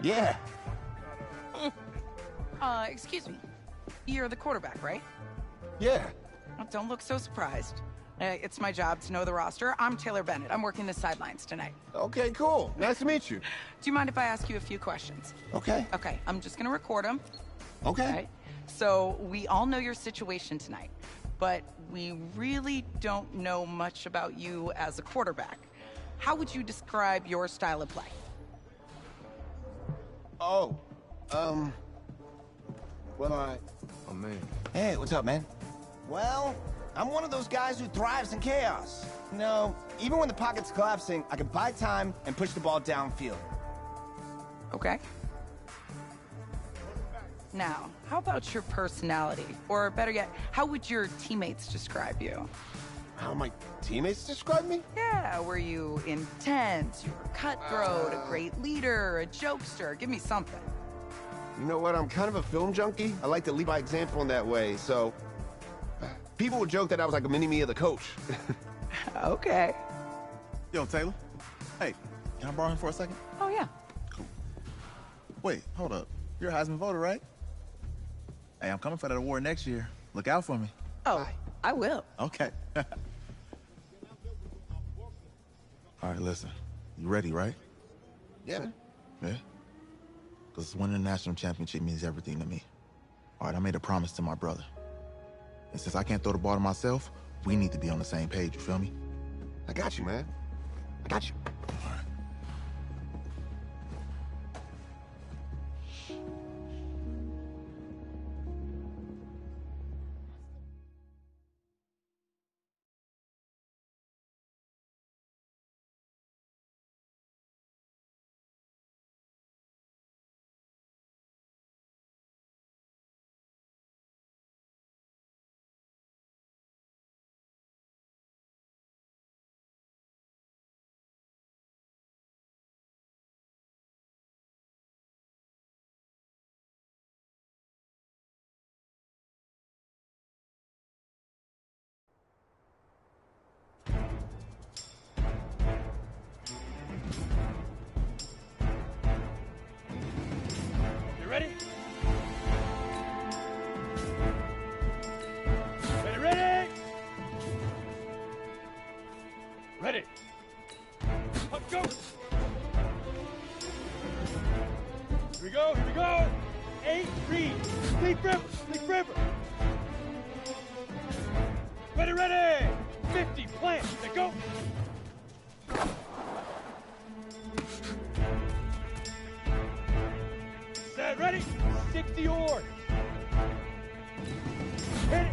Yeah. Excuse me. You're the quarterback, right? Yeah. Don't look so surprised. It's my job to know the roster. I'm Taylor Bennett. I'm working the sidelines tonight. Okay, cool. Nice to meet you. Do you mind if I ask you a few questions? Okay. Okay, I'm just gonna record them. Okay. Okay? So, we all know your situation tonight, but we really don't know much about you as a quarterback. How would you describe your style of play? Oh, well, Oh, man. Hey, what's up, man? Well, I'm one of those guys who thrives in chaos. You know, even when the pocket's collapsing, I can buy time and push the ball downfield. Okay. Now, how about your personality? Or better yet, how would your teammates describe you? How my teammates describe me? Yeah, were you intense, you were cutthroat, a great leader, a jokester? Give me something. You know what? I'm kind of a film junkie. I like to lead by example in that way, so... People would joke that I was like a mini-me of the coach. Okay. Yo, Taylor. Hey, can I borrow him for a second? Oh, yeah. Cool. Wait, hold up. You're a Heisman voter, right? Hey, I'm coming for that award next year. Look out for me. Oh, I will. Okay. All right, listen. You ready, right? Yeah, man. Yeah? Because winning the national championship means everything to me. All right, I made a promise to my brother. And since I can't throw the ball to myself, we need to be on the same page, you feel me? I got you, man. I got you. All right. You ready? Ready? Ready. Up, go. Here we go. 8, read. Leap river. Ready. 50, plant, now go. Set, ready. 60 oar. Hit it.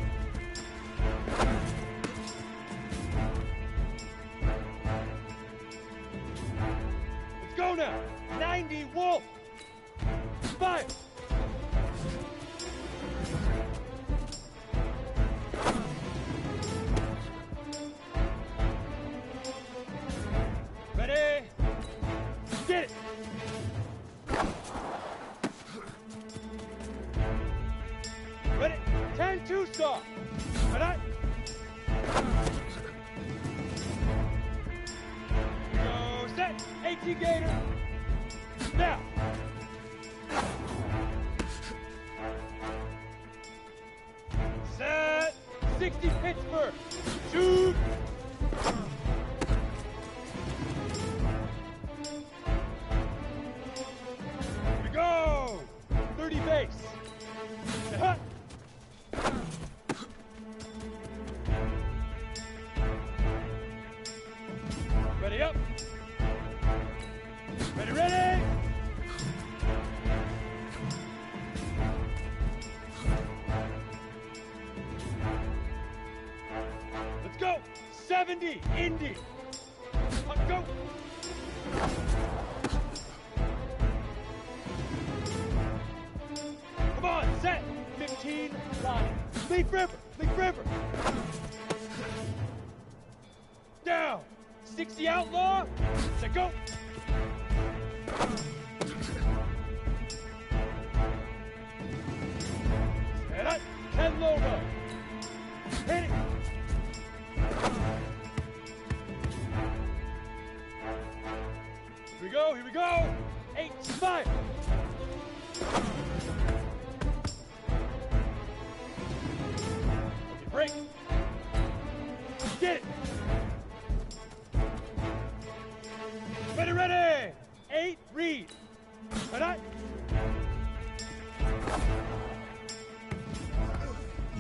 Let's go now. 90 wolf. Fire. Ready. Get it. Ready? 10-2 star. Ready? Go set. 18 Gator. Now. Set. 60 Pittsburgh. Shoot. Here we go. 30 base. Hut. Ready up. Ready. Let's go. 70, Indy. Up, go. Come on, set. 15, line. Leaf river. Down. 60 outlaw. Set, go. Set up. 10 logo. Hit it. Here we go. 8 smile. Read. Tonight.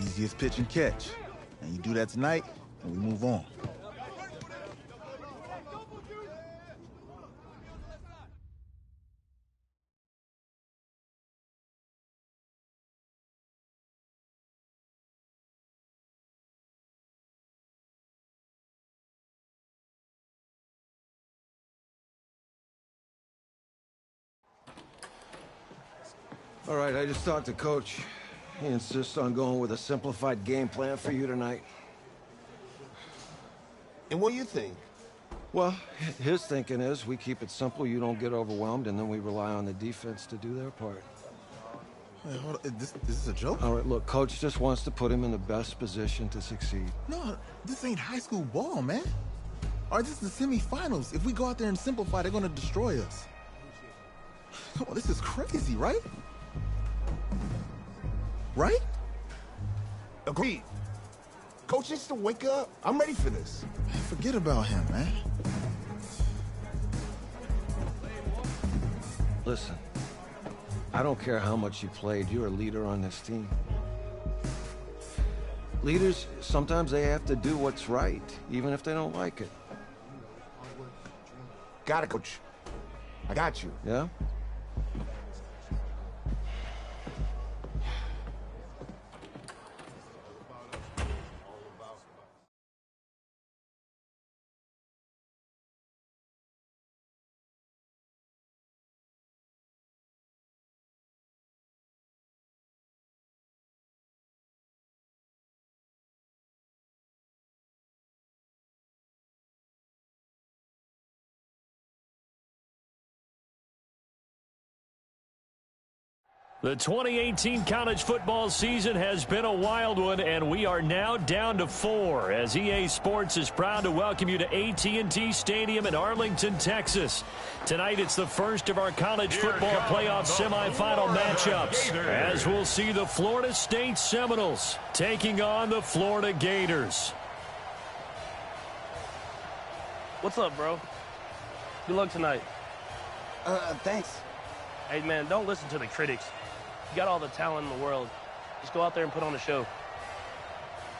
Easiest pitch and catch. And you do that tonight, and we move on. All right, I just talked to Coach. He insists on going with a simplified game plan for you tonight. And what do you think? Well, his thinking is we keep it simple, you don't get overwhelmed, and then we rely on the defense to do their part. Wait, hold on. This is a joke? All right, look, Coach just wants to put him in the best position to succeed. No, this ain't high school ball, man. All right, this is the semifinals. If we go out there and simplify, they're going to destroy us. Come on, this is crazy, right? Right? Agreed. Coach needs to wake up. I'm ready for this. Forget about him, man. Listen, I don't care how much you played, you're a leader on this team. Leaders, sometimes they have to do what's right, even if they don't like it. Got it, Coach. I got you. Yeah? The 2018 college football season has been a wild one, and we are now down to 4 as EA Sports is proud to welcome you to AT&T Stadium in Arlington, Texas. Tonight, it's the first of our college football playoff semifinal matchups, as we'll see the Florida State Seminoles taking on the Florida Gators. What's up, bro? Good luck tonight. Thanks. Hey, man, don't listen to the critics. You got all the talent in the world. Just go out there and put on a show.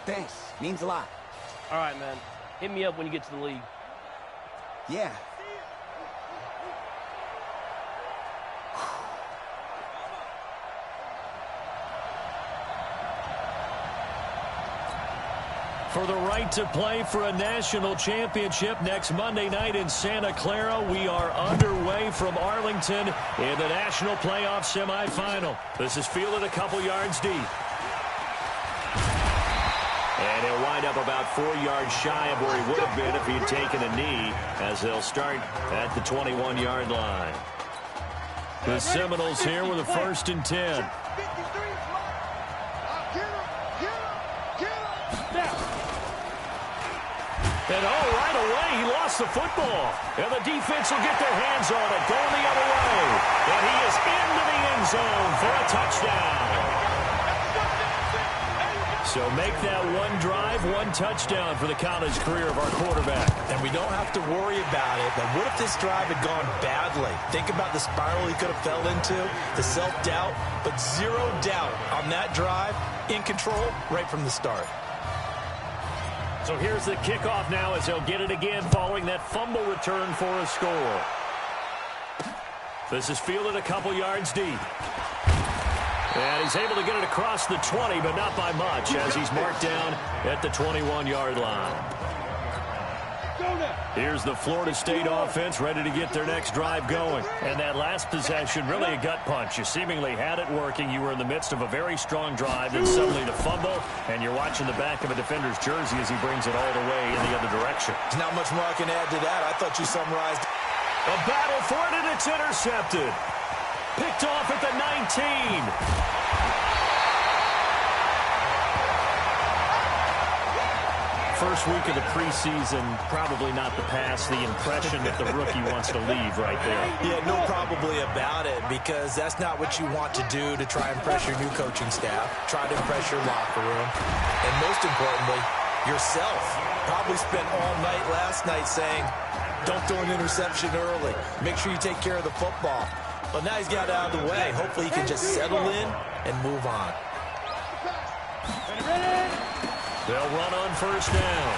Thanks. Means a lot. All right, man. Hit me up when you get to the league. Yeah. For the right to play for a national championship next Monday night in Santa Clara, we are underway from Arlington in the national playoff semifinal. This is fielded a couple yards deep. And he'll wind up about 4 yards shy of where he would have been if he had taken a knee, as they'll start at the 21-yard line. The Seminoles here with a 1st and 10. And right away, he lost the football. And the defense will get their hands on it, going the other way. And he is into the end zone for a touchdown. So make that one drive, one touchdown for the college career of our quarterback. And we don't have to worry about it, but what if this drive had gone badly? Think about the spiral he could have fell into, the self-doubt, but zero doubt on that drive, in control right from the start. So here's the kickoff now as he'll get it again following that fumble return for a score. This is fielded a couple yards deep. And he's able to get it across the 20, but not by much, as he's marked down at the 21-yard line. Here's the Florida State offense ready to get their next drive going. And that last possession, really a gut punch. You seemingly had it working. You were in the midst of a very strong drive, then suddenly the fumble, and you're watching the back of a defender's jersey as he brings it all the way in the other direction. There's not much more I can add to that. I thought you summarized. A battle for it, and it's intercepted. Picked off at the 19. First week of the preseason, probably not the pass, the impression that the rookie wants to leave right there. Yeah, no probably about it, because that's not what you want to do to try and impress your new coaching staff, try to impress your locker room, and most importantly, yourself. Probably spent all night last night saying, Don't throw an interception early. Make sure you take care of the football. But now he's got it out of the way. Hopefully he can just settle in and move on. They'll run on first down.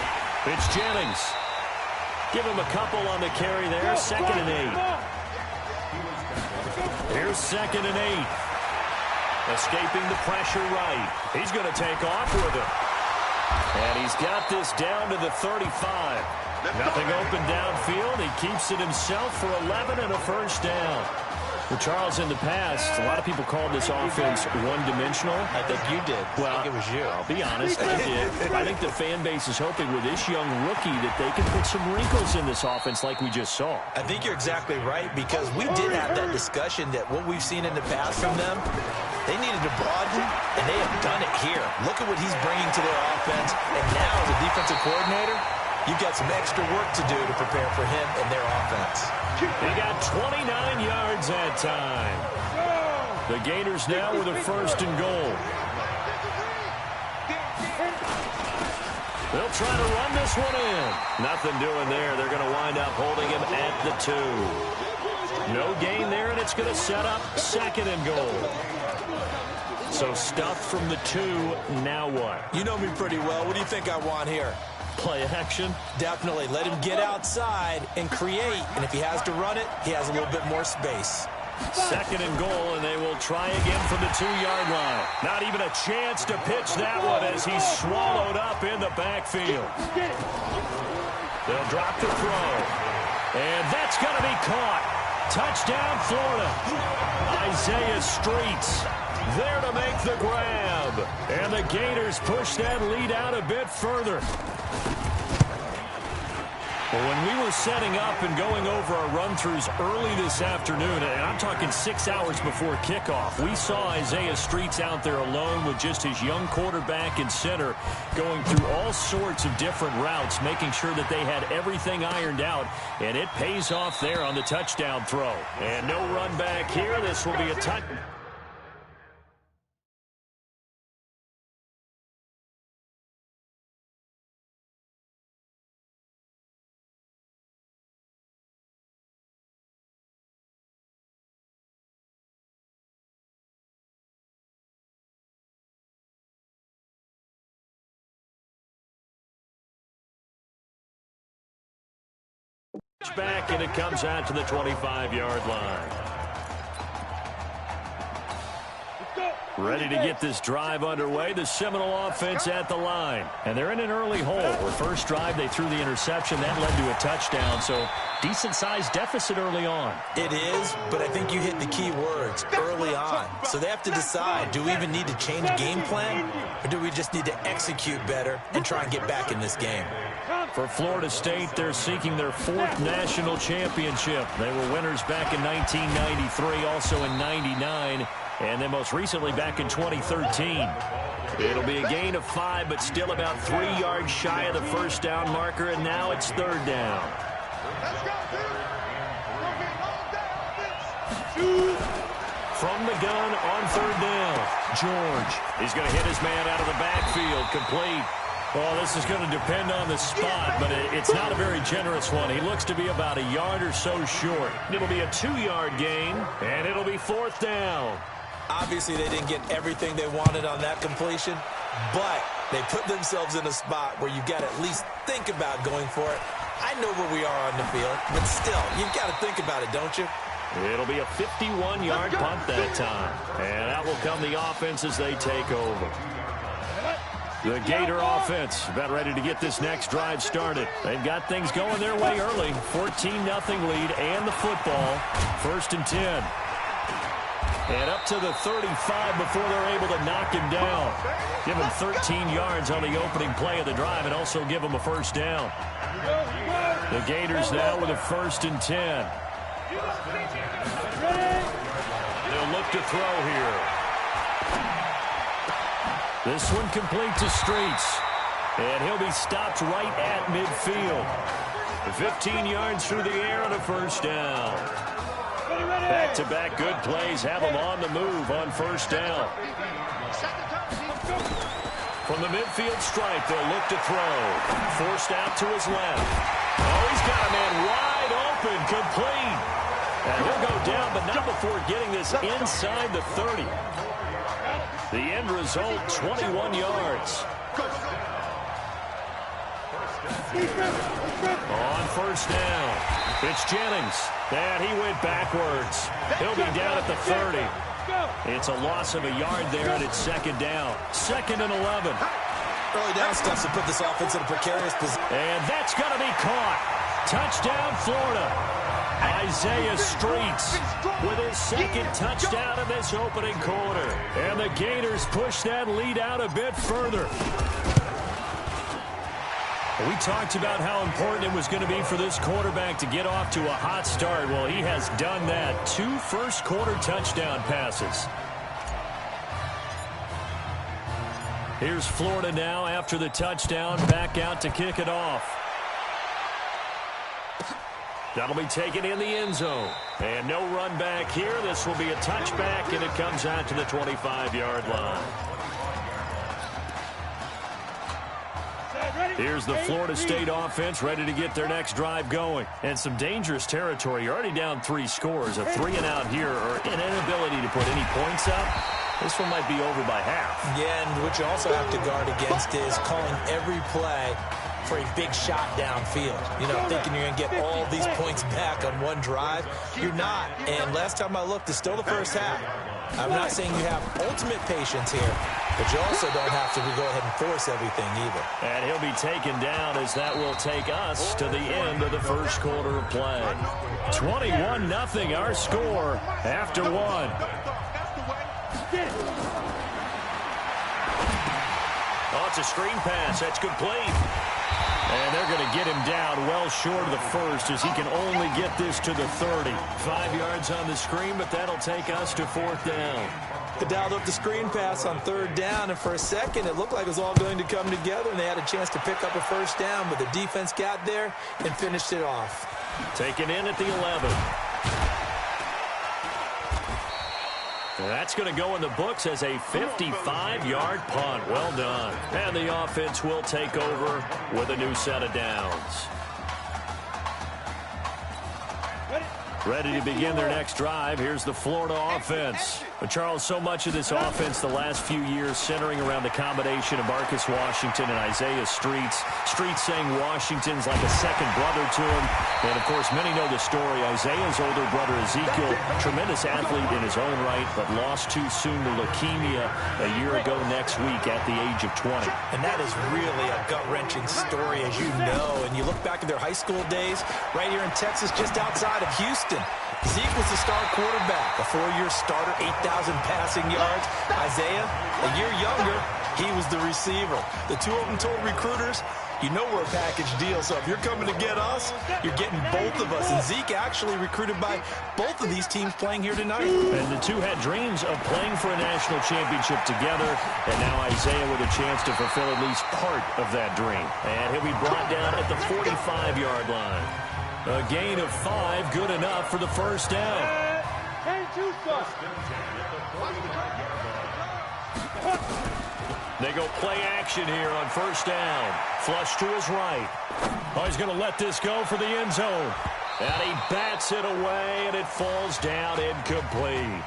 It's Jennings. Give him a couple on the carry there. 2nd and 8. Here's 2nd and 8. Escaping the pressure right. He's going to take off with it. And he's got this down to the 35. Nothing open downfield. He keeps it himself for 11 and a first down. Well, Charles, in the past, a lot of people called this offense one-dimensional. I think you did. Well, I think it was you. I'll be honest, I did. I think the fan base is hoping with this young rookie that they can put some wrinkles in this offense like we just saw. I think you're exactly right, because we did have that discussion that what we've seen in the past from them, they needed to broaden, and they have done it here. Look at what he's bringing to their offense, and now as a defensive coordinator, you've got some extra work to do to prepare for him and their offense. He got 29 yards that time. The Gators now with a 1st and goal. They'll try to run this one in. Nothing doing there. They're going to wind up holding him at the 2. No gain there, and it's going to set up 2nd and goal. So stuffed from the 2. Now what? You know me pretty well. What do you think I want here? Play action? Definitely. Let him get outside and create. And if he has to run it, he has a little bit more space. 2nd and goal, and they will try again from the 2-yard line. Not even a chance to pitch that one as he's swallowed up in the backfield. They'll drop the throw. And that's going to be caught. Touchdown, Florida. Isaiah Streets there to make the grab. And the Gators push that lead out a bit further. Well, when we were setting up and going over our run-throughs early this afternoon, and I'm talking 6 hours before kickoff, we saw Isaiah Streets out there alone with just his young quarterback and center going through all sorts of different routes, making sure that they had everything ironed out, and it pays off there on the touchdown throw. And no run back here. This will be a touchdown. Back, and it comes out to the 25-yard line. Ready to get this drive underway. The Seminole offense at the line. And they're in an early hole. The first drive, they threw the interception. That led to a touchdown. So decent-sized deficit early on. It is, but I think you hit the key words, early on. So they have to decide, do we even need to change game plan? Or do we just need to execute better and try and get back in this game? For Florida State, they're seeking their 4th national championship. They were winners back in 1993, also in 99, and then most recently back in 2013. It'll be a gain of 5, but still about 3 yards shy of the first down marker, and now it's 3rd down. From the gun on 3rd down, George. He's going to hit his man out of the backfield, complete. Well, this is going to depend on the spot, but it's not a very generous one. He looks to be about a yard or so short. It'll be a 2-yard gain, and it'll be 4th down. Obviously, they didn't get everything they wanted on that completion, but they put themselves in a spot where you've got to at least think about going for it. I know where we are on the field, but still, you've got to think about it, don't you? It'll be a 51-yard punt that time, and out will come the offense as they take over. The Gator offense about ready to get this next drive started. They've got things going their way early. 14-0 lead and the football. 1st and 10. And up to the 35 before they're able to knock him down. Give him 13 yards on the opening play of the drive and also give him a first down. The Gators now with a 1st and 10. They'll look to throw here. This one complete to Streets. And he'll be stopped right at midfield. 15 yards through the air on a first down. Back-to-back good plays have him on the move on first down. From the midfield stripe, they'll look to throw. Forced out to his left. Oh, he's got a man wide open, complete. And he'll go down, but not before getting this inside the 30. The end result, 21 yards. On first down, it's Jennings. And he went backwards. He'll be down at the 30. It's a loss of a yard there, and it's second down. 2nd and 11. Early down steps to put this offense in a precarious position. And that's going to be caught. Touchdown, Florida. Isaiah Streets with his second touchdown in this opening quarter. And the Gators push that lead out a bit further. We talked about how important it was going to be for this quarterback to get off to a hot start. Well, he has done that. 2 first-quarter touchdown passes. Here's Florida now after the touchdown, back out to kick it off. That'll be taken in the end zone. And no run back here. This will be a touchback, and it comes out to the 25-yard line. Here's the Florida State offense ready to get their next drive going. And some dangerous territory. You're already down 3 scores. A 3-and-out here, or an inability to put any points up. This one might be over by half. Yeah, and what you also have to guard against is calling every play for a big shot downfield. You know, thinking you're going to get all these points back on one drive. You're not. And last time I looked, it's still the first half. I'm not saying you have ultimate patience here, but you also don't have to go ahead and force everything either. And he'll be taken down as that will take us to the end of the first quarter of play. 21-0 our score after 1. Oh, it's a screen pass. That's complete. And they're going to get him down well short of the first as he can only get this to the 30. 5 yards on the screen, but that'll take us to 4th down. They dialed up the screen pass on 3rd down, and for a second it looked like it was all going to come together, and they had a chance to pick up a first down, but the defense got there and finished it off. Taken in at the 11. That's going to go in the books as a 55-yard punt. Well done. And the offense will take over with a new set of downs. Ready to begin their next drive. Here's the Florida offense. But Charles, so much of this offense the last few years centering around the combination of Marcus Washington and Isaiah Streets. Streets saying Washington's like a second brother to him. And, of course, many know the story. Isaiah's older brother, Ezekiel, tremendous athlete in his own right, but lost too soon to leukemia a year ago next week at the age of 20. And that is really a gut-wrenching story, as you know. And you look back at their high school days right here in Texas, just outside of Houston. Zeke was the star quarterback, a 4-year starter, 8,000 passing yards. Isaiah, a year younger, he was the receiver. The two of them told recruiters, you know we're a package deal, so if you're coming to get us, you're getting both of us. And Zeke actually recruited by both of these teams playing here tonight. And the two had dreams of playing for a national championship together, and now Isaiah with a chance to fulfill at least part of that dream. And he'll be brought down at the 45-yard line. A gain of 5, good enough for the first down. They go play action here on first down. Flush to his right. Oh, he's going to let this go for the end zone. And he bats it away, and it falls down incomplete.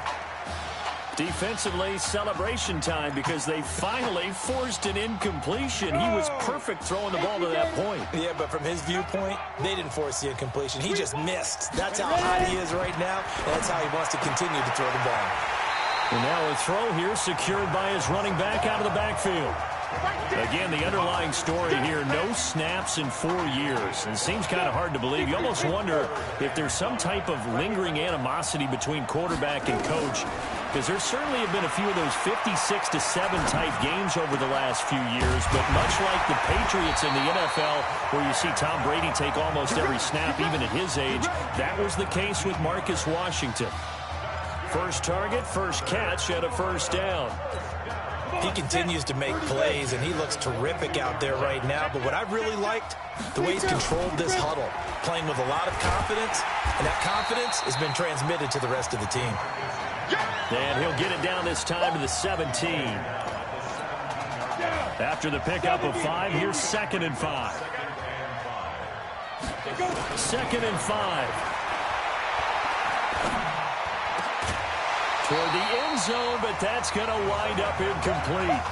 Defensively, celebration time because they finally forced an incompletion. He was perfect throwing the ball to that point. Yeah, but from his viewpoint, they didn't force the incompletion. He just missed. That's how hot he is right now, and that's how he wants to continue to throw the ball. And now a throw here secured by his running back out of the backfield. Again, the underlying story here, no snaps in 4 years. It seems kind of hard to believe. You almost wonder if there's some type of lingering animosity between quarterback and coach, because there certainly have been a few of those 56-7 type games over the last few years, but much like the Patriots in the NFL, where you see Tom Brady take almost every snap, even at his age, that was the case with Marcus Washington. First target, first catch, and a first down. He continues to make plays, and he looks terrific out there right now. But what I've really liked, the way he's controlled this huddle, playing with a lot of confidence, and that confidence has been transmitted to the rest of the team. And he'll get it down this time to the 17. After the pickup of 5, here's 2nd and 5. 2nd and 5. toward the end zone, but that's going to wind up incomplete.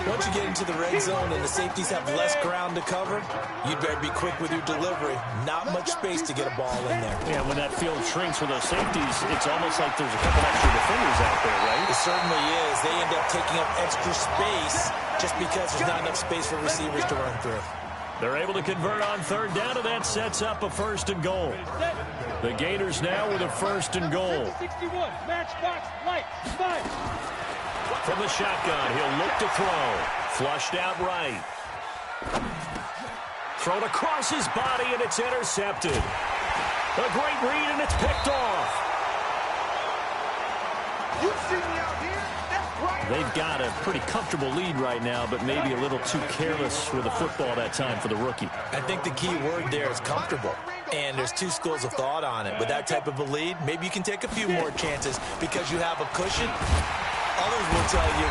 Once you get into the red zone and the safeties have less ground to cover, you'd better be quick with your delivery. Not much space to get a ball in there. Yeah, when that field shrinks for those safeties, it's almost like there's a couple extra defenders out there, right? It certainly is. They end up taking up extra space just because there's not enough space for receivers to run through. They're able to convert on third down, and that sets up a 1st and goal. The Gators now with a 1st and goal. 61, matchbox, light, 5. From the shotgun, he'll look to throw. Flushed out right. Thrown across his body, and it's intercepted. A great read, and it's picked off. You see me out here? That's right. They've got a pretty comfortable lead right now, but maybe a little too careless with the football that time for the rookie. I think the key word there is comfortable. And there's two schools of thought on it. With that type of a lead, maybe you can take a few more chances because you have a cushion. Others will tell you,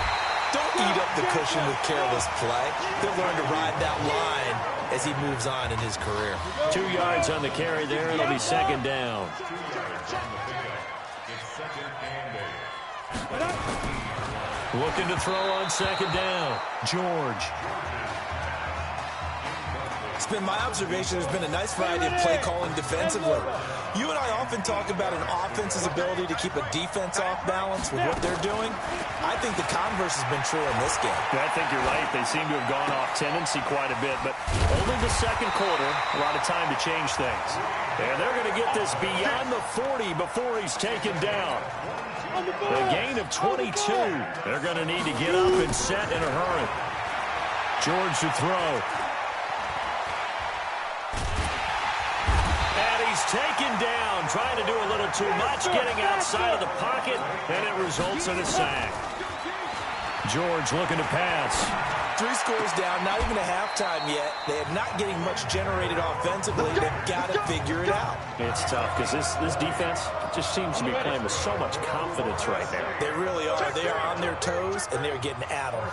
don't eat up the cushion with careless play. He'll learn to ride that line as he moves on in his career. 2 yards on the carry there. It'll be 2nd down. Looking to throw on 2nd down. George. It's been my observation there's been a nice variety of play calling defensively. You and I often talk about an offense's ability to keep a defense off balance with what they're doing. I think the converse has been true in this game. Yeah, I think you're right. They seem to have gone off tendency quite a bit, but only the 2nd quarter, a lot of time to change things. And they're going to get this beyond the 40 before he's taken down. The gain of 22. They're going to need to get up and set in a hurry. George to throw. Taken down, trying to do a little too much, getting outside of the pocket, and it results in a sack. George looking to pass. 3 scores down, not even a halftime yet. They are not getting much generated offensively. They've got to figure it out. It's tough because this defense just seems to be playing with so much confidence right now. They really are. They are on their toes, and they're getting at them.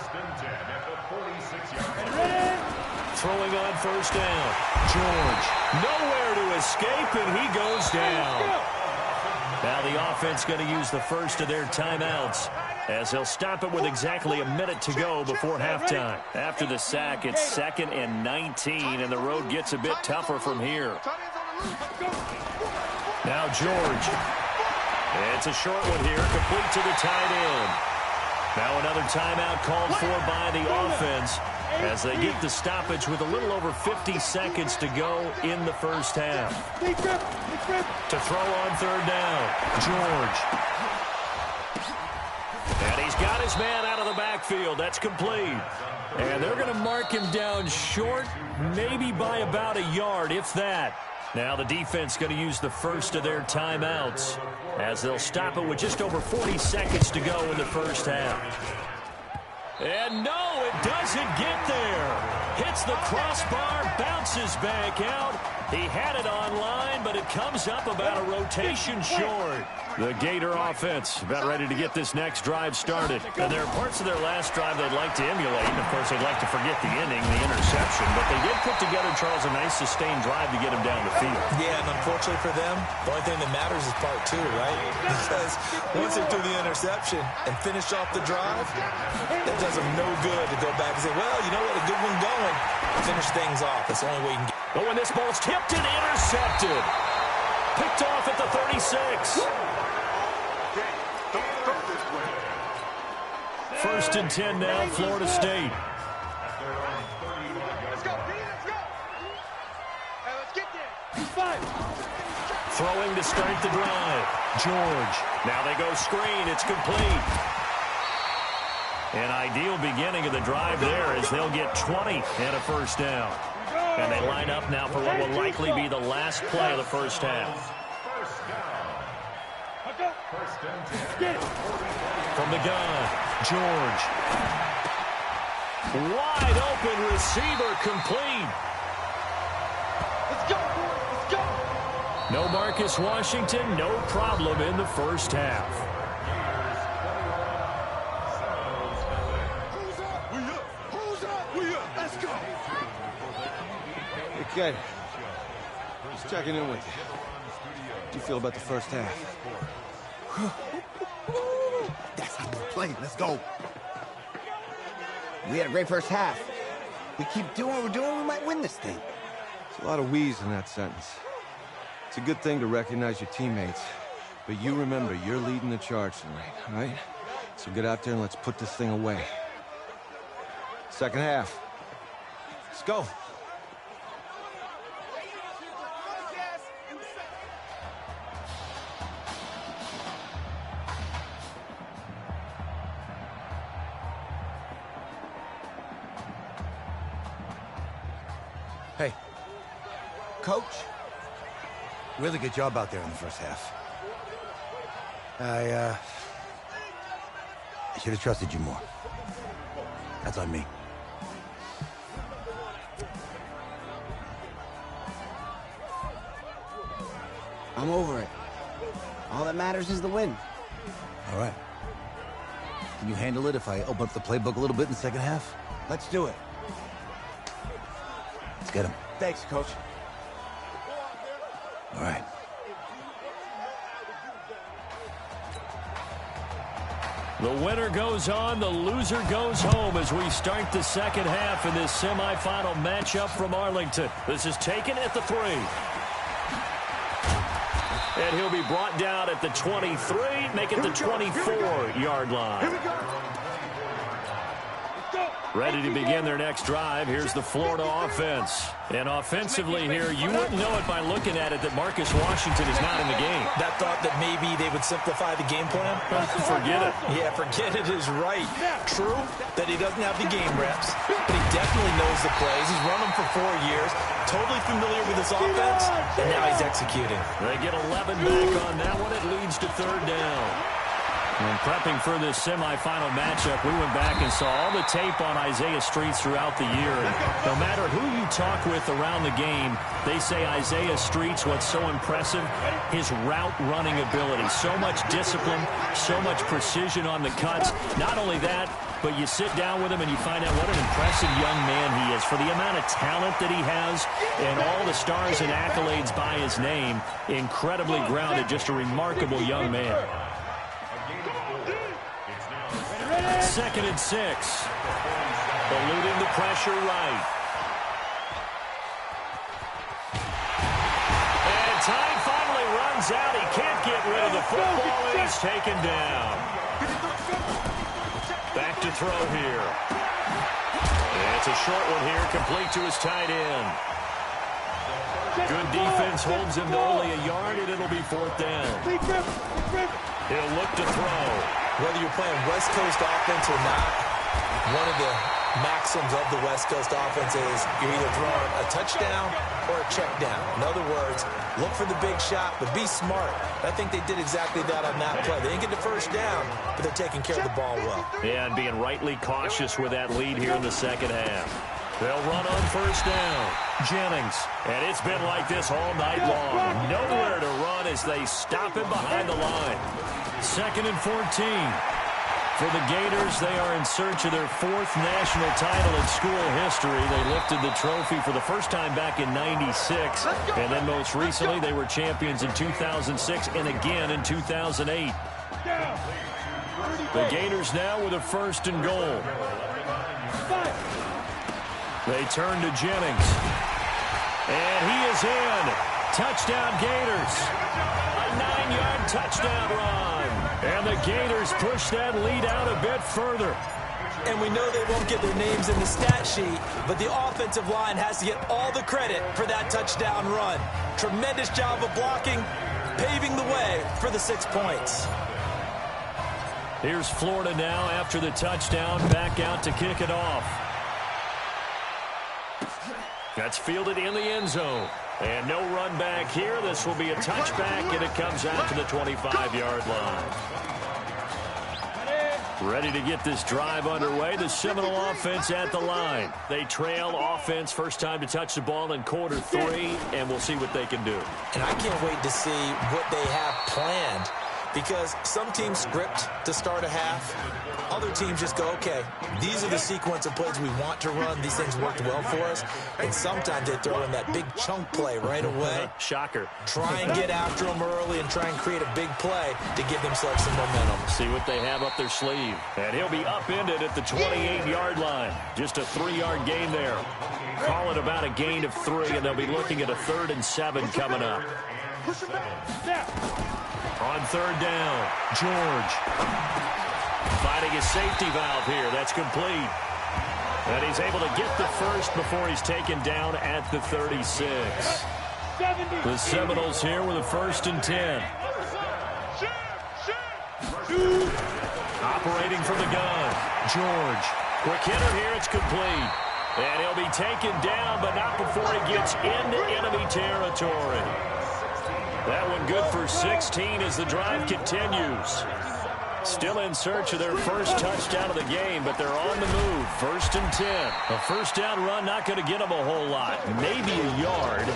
Throwing on 1st down. George nowhere to escape, and he goes down. Now the offense going to use the first of their timeouts as they'll stop it with exactly a minute to go before halftime. After the sack, it's 2nd and 19, and the road gets a bit tougher from here. Now George. It's a short one here, complete to the tight end. Now another timeout called for by the offense as they get the stoppage with a little over 50 seconds to go in the 1st half. To throw on 3rd down, George. And he's got his man out of the backfield. That's complete. And they're going to mark him down short, maybe by about a yard, if that. Now the defense going to use the first of their timeouts as they'll stop it with just over 40 seconds to go in the 1st half. And no, it doesn't get there. Hits the crossbar, bounces back out. He had it online, but it comes up about a rotation short. The Gator offense about ready to get this next drive started. And there are parts of their last drive they'd like to emulate. And, of course, they'd like to forget the inning, the interception. But they did put together, Charles, a nice sustained drive to get him down the field. Yeah, and unfortunately for them, the only thing that matters is part 2, right? Because once they threw the interception and finish off the drive, that does them no good to go back and say, well, you know what, a good one going. Finish things off. That's the only way you can get. But when this ball's tipped and intercepted, picked off at the 36. 1st and 10 now, Florida State. Let's go, Pete, let's go. Hey, let's get there. 5. Throwing to start the drive. George. Now they go screen. It's complete. An ideal beginning of the drive there as they'll get 20 and a 1st down. And they line up now for what will likely be the last play of the 1st half. From the gun, George. Wide open receiver complete. Let's go, let's go. No Marcus Washington, no problem in the 1st half. Okay. Just checking in with you. How do you feel about the 1st half? play. Let's go. We had a great first half. We keep doing what we're doing, we might win this thing. There's a lot of wheeze in that sentence. It's a good thing to recognize your teammates. But you remember, you're leading the charge tonight, all right? So get out there and let's put this thing away. Second half. Let's go. Hey. Coach. Really good job out there in the first half. I should have trusted you more. That's on me. I'm over it. All that matters is the win. All right. Can you handle it if I open up the playbook a little bit in the second half? Let's do it. Let's get him. Thanks, Coach. All right. The winner goes on, the loser goes home as we start the second half in this semifinal matchup from Arlington. This is taken at the 3. And he'll be brought down at the 23, make it the 24-yard line. Ready to begin their next drive. Here's the Florida offense. And offensively here, you wouldn't know it by looking at it that Marcus Washington is not in the game. That thought that maybe they would simplify the game plan? Forget it. Yeah, forget it is right. True that he doesn't have the game reps, but he definitely knows the plays. He's run them for 4 years, totally familiar with his offense, and now he's executing. They get 11 back on that one. It leads to 3rd down. And prepping for this semifinal matchup, we went back and saw all the tape on Isaiah Streets throughout the year. And no matter who you talk with around the game, they say Isaiah Streets, what's so impressive, his route running ability. So much discipline, so much precision on the cuts. Not only that, but you sit down with him and you find out what an impressive young man he is. For the amount of talent that he has and all the stars and accolades by his name, incredibly grounded, just a remarkable young man. 2nd and 6. Eluding the pressure right. And time finally runs out. He can't get rid of the football, and he's taken down. Back to throw here. And it's a short one here, complete to his tight end. Good defense holds him to only a yard, and it'll be 4th down. He'll look to throw. Whether you're playing West Coast offense or not, one of the maxims of the West Coast offense is you're either throwing a touchdown or a check down. In other words, look for the big shot, but be smart. I think they did exactly that on that play. They didn't get the first down, but they're taking care of the ball well. Yeah, and being rightly cautious with that lead here in the second half. They'll run on 1st down. Jennings. And it's been like this all night long. Nowhere to run as they stop him behind the line. 2nd and 14. For the Gators, they are in search of their 4th national title in school history. They lifted the trophy for the first time back in '96. And then most recently, they were champions in 2006 and again in 2008. The Gators now with a 1st and goal. They turn to Jennings. And he is in. Touchdown Gators. A 9-yard touchdown run. And the Gators push that lead out a bit further. And we know they won't get their names in the stat sheet, but the offensive line has to get all the credit for that touchdown run. Tremendous job of blocking, paving the way for the 6 points. Here's Florida now after the touchdown, back out to kick it off. That's fielded in the end zone. And no run back here. This will be a touchback, and it comes out to the 25-yard line. Ready to get this drive underway. The Seminole offense at the line. They trail offense, first time to touch the ball in quarter 3, and we'll see what they can do. And I can't wait to see what they have planned because some teams script to start a half. Other teams just go, okay, these are the sequence of plays we want to run. These things worked well for us. And sometimes they throw in that big chunk play right away. Shocker. Try and get after them early and try and create a big play to give themselves some momentum. See what they have up their sleeve. And he'll be upended at the 28-yard line. Just a 3-yard gain there. Call it about a gain of 3, and they'll be looking at a 3rd and 7 coming up. On 3rd down, George. Finding a safety valve here. That's complete. And he's able to get the first before he's taken down at the 36. The Seminoles here with a 1st and 10. Operating from the gun, George. Quick hitter here. It's complete. And he'll be taken down, but not before he gets into enemy territory. That one good for 16 as the drive continues. Still in search of their first touchdown of the game, but they're on the move. 1st and 10. A first down run not going to get them a whole lot. Maybe a yard.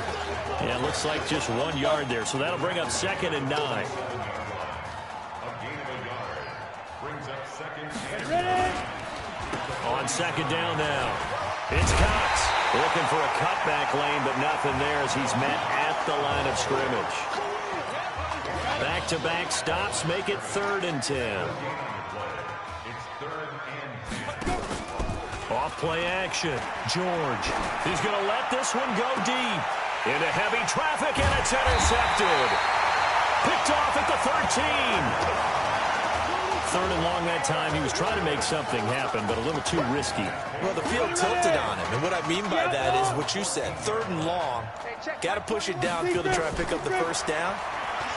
And it looks like just 1 yard there. So that'll bring up 2nd and 9. On 2nd down now. It's Cox. Looking for a cutback lane, but nothing there as he's met at the line of scrimmage. Back-to-back stops make it 3rd and 10. Off play action. George. He's going to let this one go deep. Into heavy traffic, and it's intercepted. Picked off at the 13. 3rd and long that time. He was trying to make something happen, but a little too risky. Well, the field tilted on him, and what I mean by that is what you said. 3rd and long. Got to push it downfield to try and pick up the first down.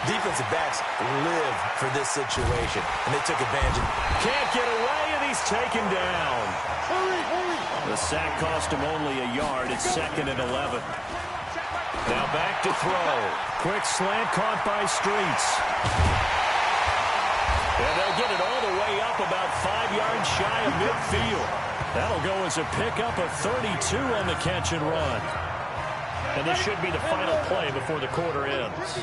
Defensive backs live for this situation, and they took advantage. Can't get away, and he's taken down. The sack cost him only a yard. It's 2nd and 11. Now back to throw. Quick slant caught by Streets. And they'll get it all the way up about 5 yards shy of midfield. That'll go as a pickup of 32 on the catch and run. And this should be the final play before the quarter ends.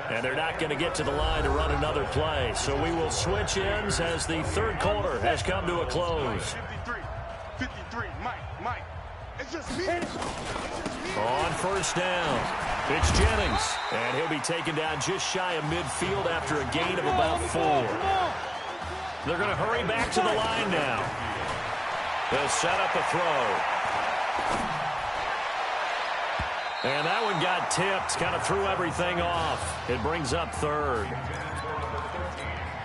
And they're not going to get to the line to run another play. So we will switch ends as the 3rd quarter has come to a close. 53, Mike. It's just me. On 1st down, it's Jennings. And he'll be taken down just shy of midfield after a gain of about 4. They're going to hurry back to the line now. They'll set up a throw. And that one got tipped, kind of threw everything off. It brings up 3rd.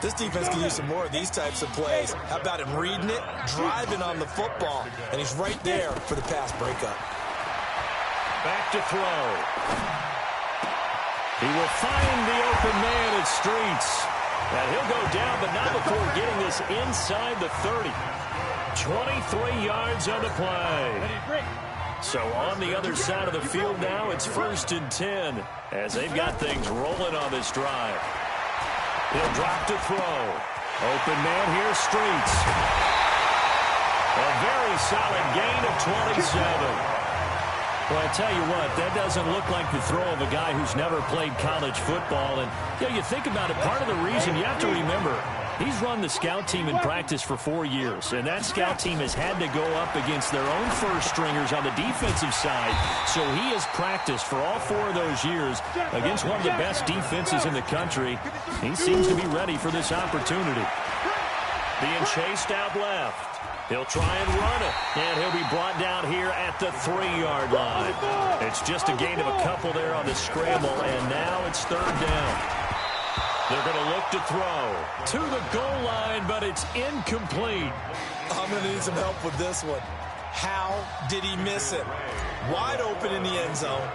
This defense can use some more of these types of plays. How about him reading it, driving on the football, and he's right there for the pass breakup. Back to throw. He will find the open man at Streets. And he'll go down, but not before getting this inside the 30. 23 yards on the play. So on the other side of the field now, it's 1st and 10 as they've got things rolling on this drive. He'll drop to throw. Open man here, Streets. A very solid gain of 27. Well, I tell you what, that doesn't look like the throw of a guy who's never played college football. And you think about it, part of the reason you have to remember, he's run the scout team in practice for 4 years, and that scout team has had to go up against their own first stringers on the defensive side. So he has practiced for all 4 of those years against one of the best defenses in the country. He seems to be ready for this opportunity. Being chased out left. He'll try and run it, and he'll be brought down here at the 3-yard line. It's just a gain of a couple there on the scramble, and now it's 3rd down. They're going to look to throw to the goal line, but it's incomplete. I'm going to need some help with this one. How did he miss it? Wide open in the end zone.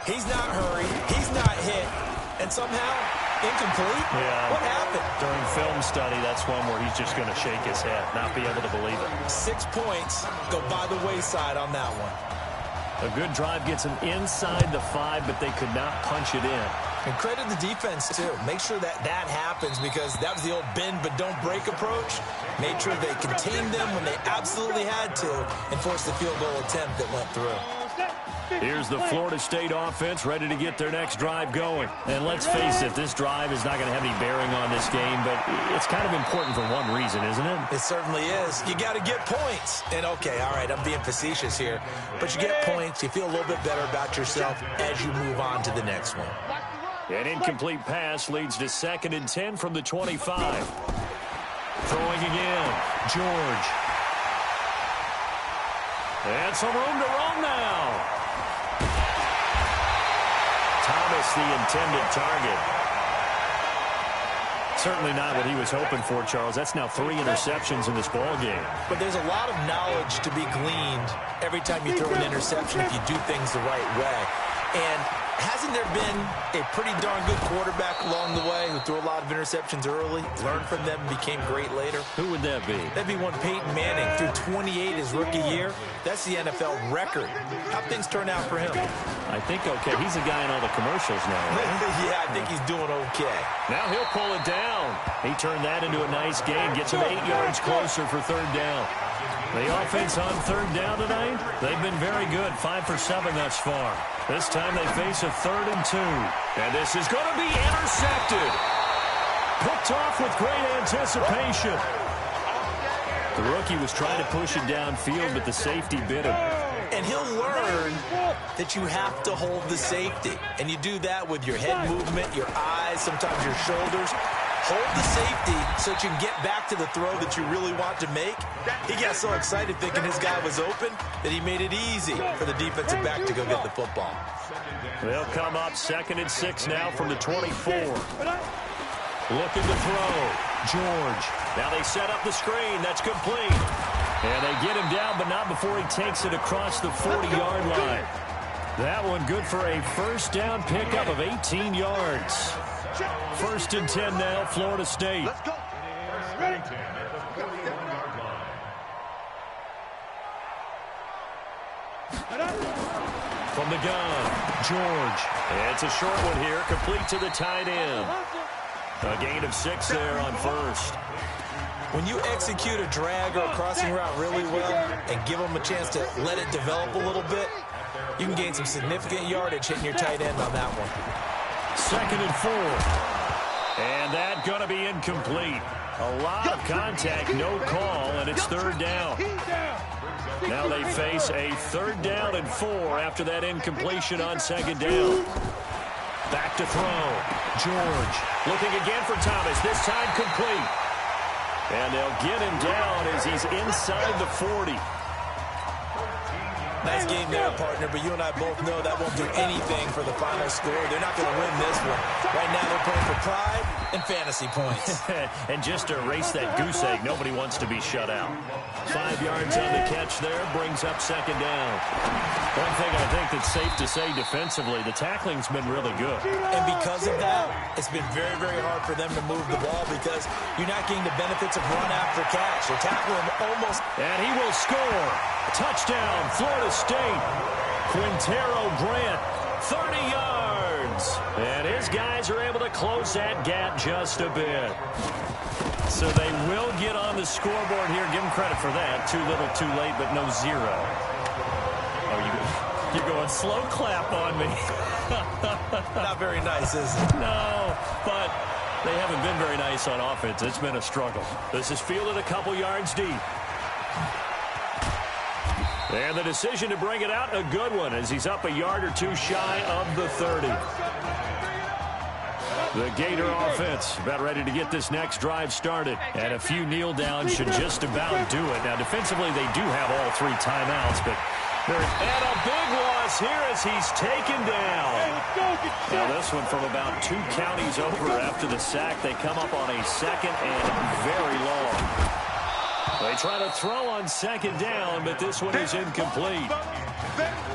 He's not hurried. He's not hit. And somehow, incomplete? Yeah. What happened? During film study, that's one where he's just going to shake his head, not be able to believe it. 6 points go by the wayside on that one. A good drive gets him inside the 5, but they could not punch it in. And credit the defense, too. Make sure that happens because that was the old bend but don't break approach. Made sure they contained them when they absolutely had to and forced the field goal attempt that went through. Here's the Florida State offense ready to get their next drive going. And let's face it, this drive is not going to have any bearing on this game, but it's kind of important for one reason, isn't it? It certainly is. You got to get points. And, okay, all right, I'm being facetious here, but you get points, you feel a little bit better about yourself as you move on to the next one. An incomplete pass leads to 2nd and 10 from the 25. Throwing again, George. And some room to run now. Thomas, the intended target. Certainly not what he was hoping for, Charles. That's now 3 interceptions in this ball game. But there's a lot of knowledge to be gleaned every time you throw an interception if you do things the right way. And hasn't there been a pretty darn good quarterback along the way who threw a lot of interceptions early, learned from them, and became great later? Who would that be? That'd be one Peyton Manning. Threw 28 his rookie year. That's the NFL record. How'd things turn out for him? I think okay. He's a guy in all the commercials now, right? Yeah, I think he's doing okay. Now he'll pull it down. He turned that into a nice gain. Gets him 8 yards closer for 3rd down. The offense on 3rd down tonight, they've been very good. 5 for 7 thus far. This time they face a 3rd and 2. And this is going to be intercepted. Picked off with great anticipation. The rookie was trying to push it downfield, but the safety bit him. And he'll learn that you have to hold the safety. And you do that with your head movement, your eyes, sometimes your shoulders. Hold the safety so that you can get back to the throw that you really want to make. He got so excited thinking his guy was open that he made it easy for the defensive back to go get the football. They'll come up 2nd and 6 now from the 24. Looking to throw. George. Now they set up the screen. That's complete. And they get him down, but not before he takes it across the 40-yard line. That one good for a 1st down pickup of 18 yards. 1st and 10 now, Florida State. Let's go. Ready? From the gun, George. It's a short one here, complete to the tight end. A gain of 6 there on 1st. When you execute a drag or a crossing route really well and give them a chance to let it develop a little bit, you can gain some significant yardage hitting your tight end on that one. 2nd and 4. And that going to be incomplete. A lot of contact, no call, and it's 3rd down. Now they face a 3rd down and 4 after that incompletion on 2nd down. Back to throw. George looking again for Thomas, this time complete. And they'll get him down as he's inside the 40. Nice game there, partner, but you and I both know that won't do anything for the final score. They're not going to win this one. Right now they're playing for pride and fantasy points. And just to erase that goose egg, nobody wants to be shut out. 5 yards on the catch there, brings up 2nd down. One thing I think that's safe to say defensively, the tackling's been really good. And because of that, it's been very, very hard for them to move the ball because you're not getting the benefits of run after catch. They're tackling almost. And he will score. Touchdown, Florida State. Quintero Grant, 30 yards. And his guys are able to close that gap just a bit. So they will get on the scoreboard here. Give them credit for that. Too little, too late, but no 0. Oh, you're going slow clap on me. Not very nice, is it? No, but they haven't been very nice on offense. It's been a struggle. This is fielded a couple yards deep. And the decision to bring it out, a good one, as he's up a yard or 2 shy of the 30. The Gator offense about ready to get this next drive started. And a few kneel downs should just about do it. Now, defensively, they do have all 3 timeouts, but they're at a big loss here as he's taken down. Now, this one from about 2 counties over after the sack. They come up on a 2nd and very long. They try to throw on 2nd down, but this one is incomplete.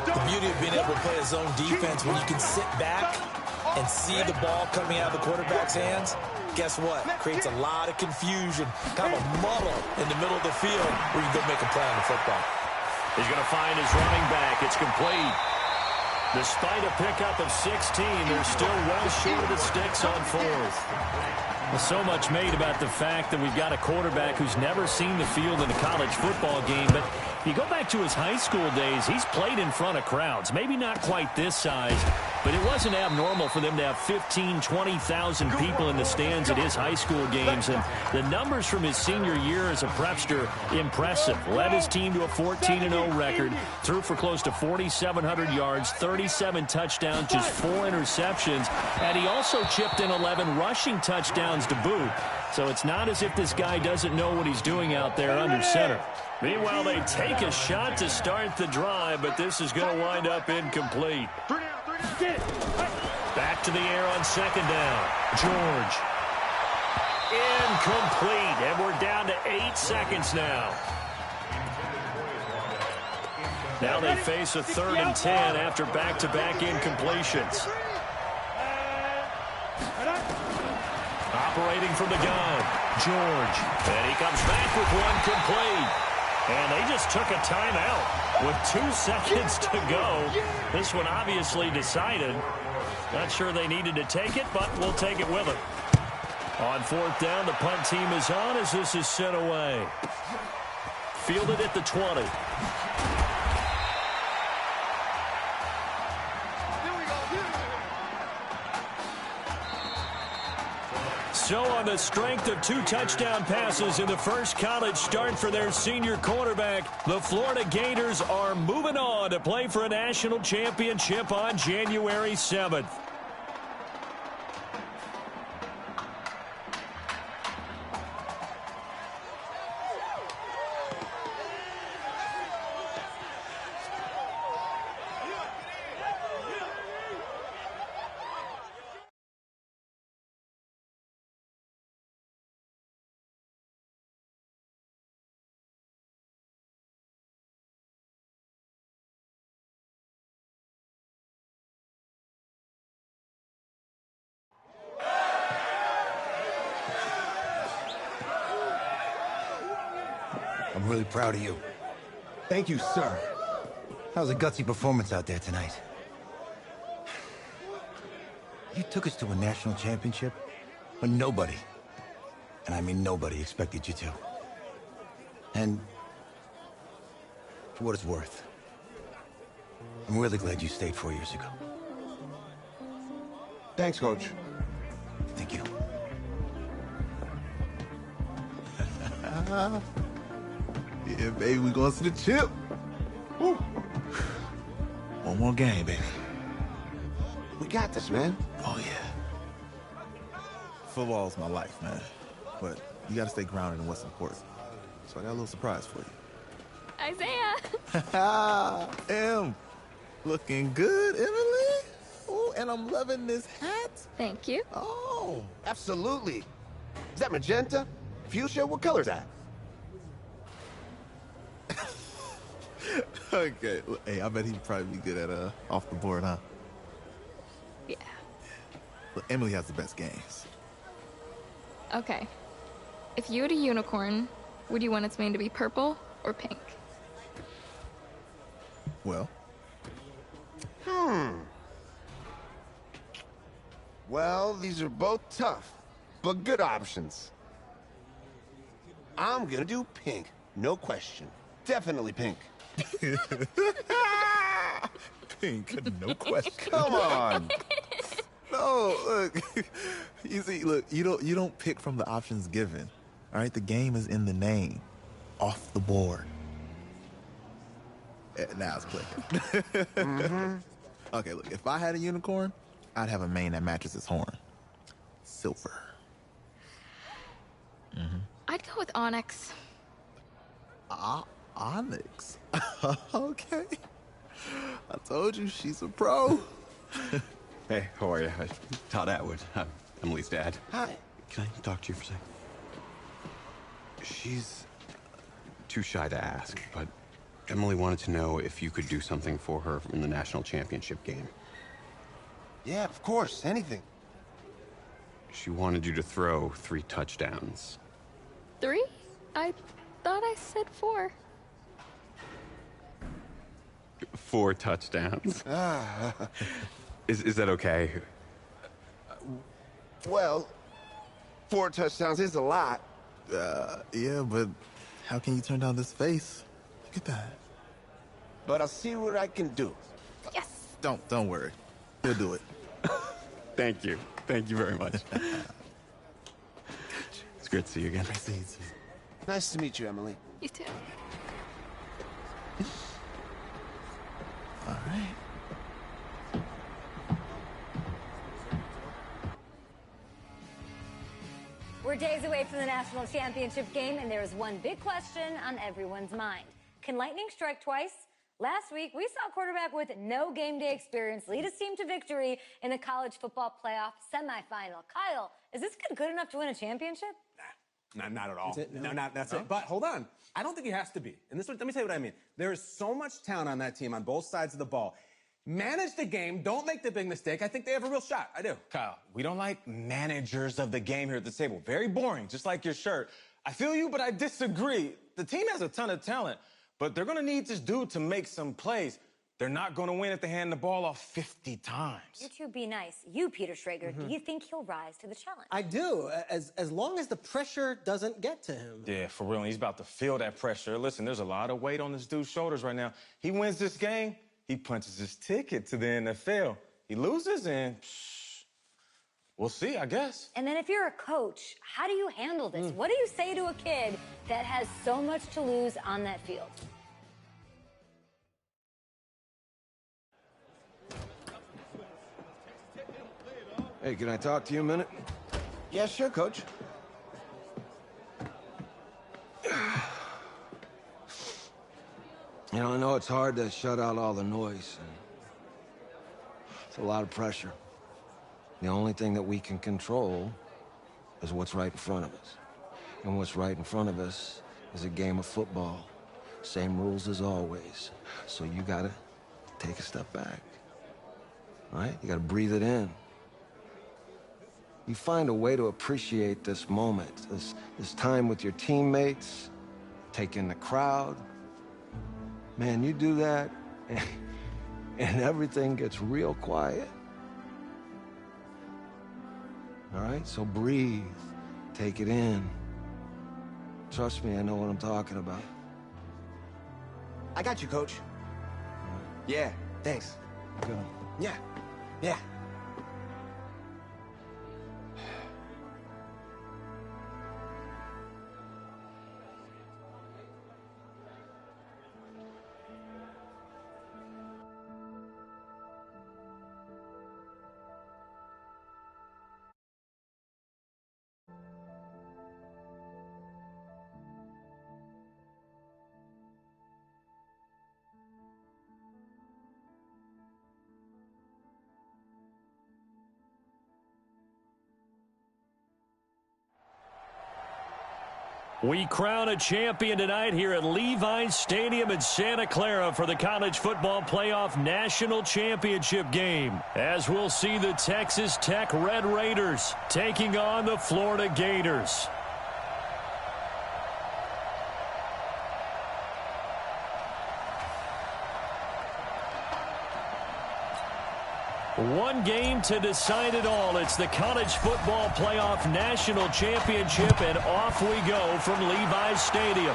The beauty of being able to play a zone defense when you can sit back and see the ball coming out of the quarterback's hands, guess what? Creates a lot of confusion, kind of a muddle in the middle of the field where you go make a play on the football. He's going to find his running back. It's complete. Despite a pickup of 16, they're still well short of the sticks on fourth. Well, so much made about the fact that we've got a quarterback who's never seen the field in a college football game. But if you go back to his high school days, he's played in front of crowds. Maybe not quite this size, but it wasn't abnormal for them to have 15,000, 20,000 people in the stands at his high school games. And the numbers from his senior year as a prepster, impressive. Led his team to a 14-0 record, threw for close to 4,700 yards, 37 touchdowns, just 4 interceptions. And he also chipped in 11 rushing touchdowns to boot. So it's not as if this guy doesn't know what he's doing out there under center. Meanwhile, they take a shot to start the drive, but this is going to wind up incomplete. Back to the air on second down. George. Incomplete, and we're down to 8 seconds now. Now they face a 3rd and 10 after back-to-back incompletions. Operating from the gun, George. And he comes back with one complete. And they just took a timeout with 2 seconds to go. This one obviously decided. Not sure they needed to take it, but we'll take it with them. On 4th down, the punt team is on as this is sent away. Fielded at the 20. So on the strength of 2 touchdown passes in the first college start for their senior quarterback, the Florida Gators are moving on to play for a national championship on January 7th. I'm really proud of you. Thank you, sir. That was a gutsy performance out there tonight. You took us to a national championship when nobody, and I mean nobody, expected you to. And for what it's worth, I'm really glad you stayed 4 years ago. Thanks, Coach. Thank you. Yeah, baby, we going to the chip. Woo. One more game, baby. We got this, man. Oh, yeah. Football's my life, man. But you got to stay grounded in what's important. So I got a little surprise for you. Isaiah! Em, looking good, Emily. Oh, and I'm loving this hat. Thank you. Oh, absolutely. Is that magenta? Fuchsia? What color's that? Okay. Well, hey, I bet he'd probably be good at off the board, huh? Yeah. Look, Emily has the best games. Okay. If you had a unicorn, would you want its mane to be purple or pink? Well? Well, these are both tough, but good options. I'm gonna do pink, no question. Definitely pink. Pink, no question. Come on. No, look. You see, look, you don't pick from the options given. All right, the game is in the name. Off the board. Now it's clicking. Okay, look, if I had a unicorn, I'd have a mane that matches its horn. Silver. I'd go with onyx. Onyx. Okay. I told you she's a pro. Hey, how are you? Todd Atwood. I'm Emily's dad. Hi. Can I talk to you for a second? She's too shy to ask, but Emily wanted to know if you could do something for her in the national championship game. Yeah, of course, anything. She wanted you to throw 3 touchdowns. 3? I thought I said 4. 4 touchdowns. Is that okay? Well, 4 touchdowns is a lot. Yeah, but how can you turn down this face? Look at that. But I'll see what I can do. Yes. Don't worry. He'll do it. Thank you. Thank you very much. It's great to see you again. Nice to meet you, Emily. You too. All right. We're days away from the national championship game, and there is one big question on everyone's mind. Can lightning strike twice? Last week, we saw a quarterback with no game day experience lead his team to victory in the college football playoff semifinal. Kyle, is this kid good enough to win a championship? Not at all. That's it. But hold on. I don't think he has to be. And let me tell you what I mean. There is so much talent on that team on both sides of the ball. Manage the game. Don't make the big mistake. I think they have a real shot. I do. Kyle, we don't like managers of the game here at the table. Very boring, just like your shirt. I feel you, but I disagree. The team has a ton of talent, but they're going to need this dude to make some plays. They're not going to win if they hand the ball off 50 times. You two be nice. You, Peter Schrager, do you think he'll rise to the challenge? I do, as long as the pressure doesn't get to him. Yeah, for real. He's about to feel that pressure. Listen, there's a lot of weight on this dude's shoulders right now. He wins this game, he punches his ticket to the NFL. He loses, and we'll see, I guess. And then if you're a coach, how do you handle this? What do you say to a kid that has so much to lose on that field? Hey, can I talk to you a minute? Yeah, sure, Coach. You know, I know it's hard to shut out all the noise. And it's a lot of pressure. The only thing that we can control is what's right in front of us. And what's right in front of us is a game of football. Same rules as always. So you gotta take a step back. All right? You gotta breathe it in. You find a way to appreciate this moment, this time with your teammates, take in the crowd. Man, you do that, and everything gets real quiet. All right, so breathe, take it in. Trust me, I know what I'm talking about. I got you, Coach. Yeah, thanks. Good. Yeah. We crown a champion tonight here at Levi's Stadium in Santa Clara for the College Football Playoff National Championship game, as we'll see the Texas Tech Red Raiders taking on the Florida Gators. One game to decide it all. It's the College Football Playoff National Championship, and off we go from Levi's Stadium.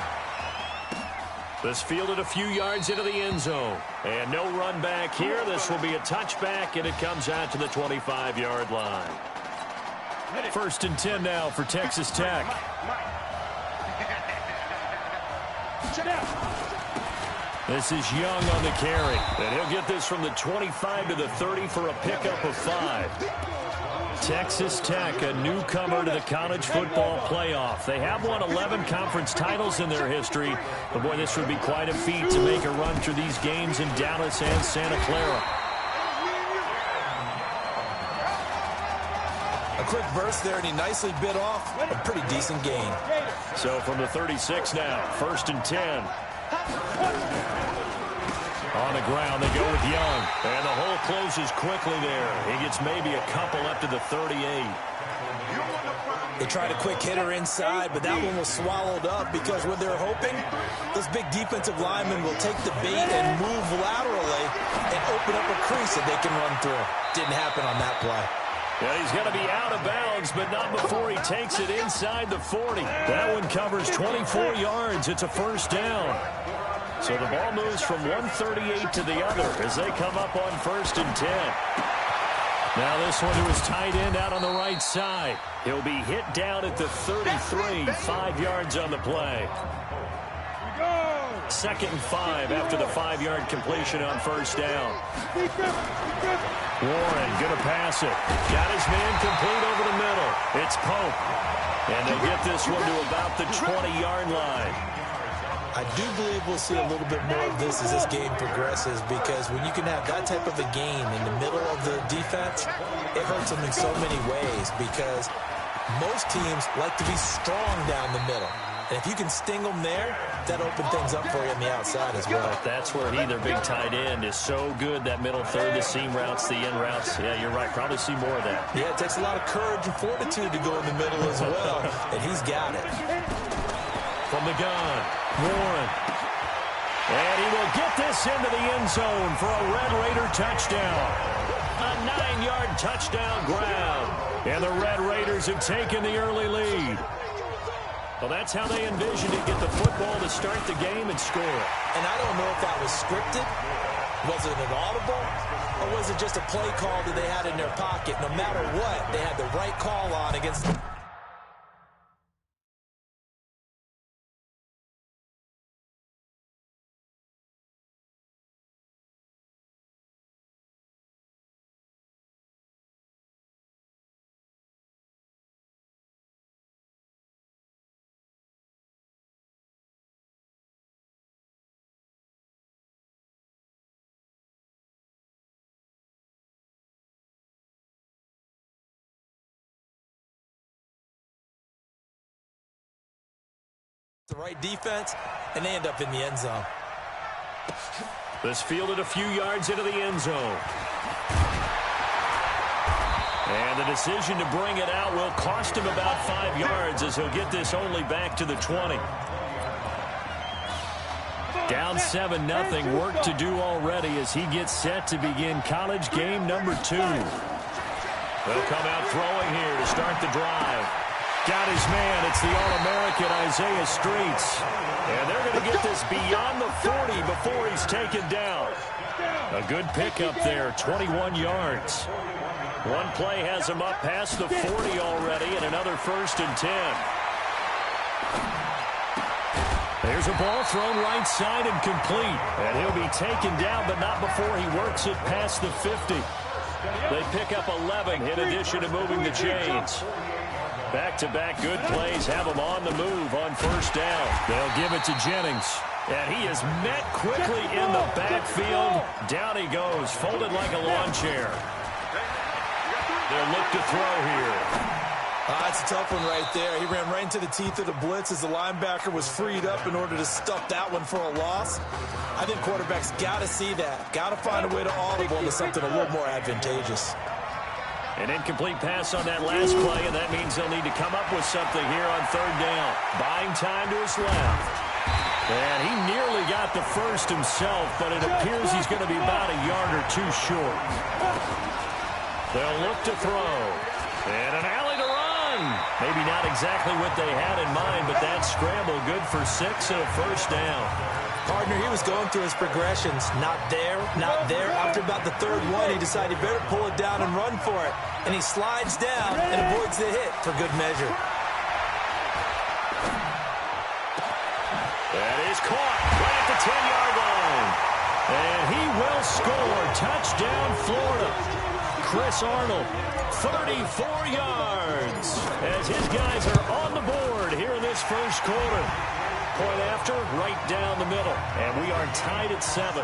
This fielded a few yards into the end zone. And no run back here. This will be a touchback, and it comes out to the 25-yard line. 1st and 10 now for Texas Tech. This is Young on the carry, and he'll get this from the 25 to the 30 for a pickup of 5. Texas Tech, a newcomer to the College Football Playoff. They have won 11 conference titles in their history, but boy, this would be quite a feat to make a run through these games in Dallas and Santa Clara. A quick burst there, and he nicely bit off a pretty decent gain. So from the 36 now, 1st and 10. On the ground, they go with Young. And the hole closes quickly there. He gets maybe a couple up to the 38. They tried a quick hitter inside, but that one was swallowed up because when they're hoping, those big defensive linemen will take the bait and move laterally and open up a crease that they can run through. Didn't happen on that play. Yeah, he's going to be out of bounds, but not before he takes it inside the 40. That one covers 24 yards. It's a first down. So the ball moves from 138 to the other as they come up on 1st and 10. Now this one to his tight end out on the right side. He'll be hit down at the 33, 5 yards on the play. 2nd and 5 after the 5-yard completion on 1st down. Warren going to pass it. Got his man complete over the middle. It's Pope. And they'll get this one to about the 20-yard line. I do believe we'll see a little bit more of this as this game progresses, because when you can have that type of a game in the middle of the defense, it hurts them in so many ways, because most teams like to be strong down the middle. And if you can sting them there, that opens things up for you on the outside as well. That's where their big tight end, is so good, that middle third, the seam routes, the in routes. Yeah, you're right. Probably see more of that. Yeah, it takes a lot of courage and fortitude to go in the middle as well, and he's got it. From the gun, Warren. And he will get this into the end zone for a Red Raider touchdown. A 9-yard touchdown grab. And the Red Raiders have taken the early lead. Well, that's how they envisioned it, get the football to start the game and score. And I don't know if that was scripted. Was it an audible? Or was it just a play call that they had in their pocket? No matter what, they had the right call on against them. The right defense, and they end up in the end zone. This fielded a few yards into the end zone. And the decision to bring it out will cost him about 5 yards, as he'll get this only back to the 20. Down 7-0, work to do already as he gets set to begin college game number 2. They'll come out throwing here to start the drive. Got his man. It's the All-American Isaiah Streets. And they're going to get this beyond the 40 before he's taken down. A good pickup there, 21 yards. One play has him up past the 40 already, and another 1st and 10. There's a ball thrown right side and complete. And he'll be taken down, but not before he works it past the 50. They pick up 11 in addition to moving the chains. Back-to-back good plays have him on the move on 1st down. They'll give it to Jennings. And he is met quickly in the backfield. Down he goes, folded like a lawn chair. They'll look to throw here. That's a tough one right there. He ran right into the teeth of the blitz as the linebacker was freed up in order to stuff that one for a loss. I think quarterbacks got to see that. Got to find a way to audible into something a little more advantageous. An incomplete pass on that last play, and that means they'll need to come up with something here on 3rd down. Buying time to his left. And he nearly got the first himself, but it appears he's going to be about a yard or 2 short. They'll look to throw. And an alley to run. Maybe not exactly what they had in mind, but that scramble good for 6 and a 1st down. Partner, he was going through his progressions. Not there, not there. After about the 3rd one, he decided he better pull it down and run for it. And he slides down and avoids the hit for good measure. That is caught right at the 10-yard line. And he will score. Touchdown, Florida. Chris Arnold, 34 yards. As his guys are on the board here in this 1st quarter. Point after, right down the middle. And we are tied at 7.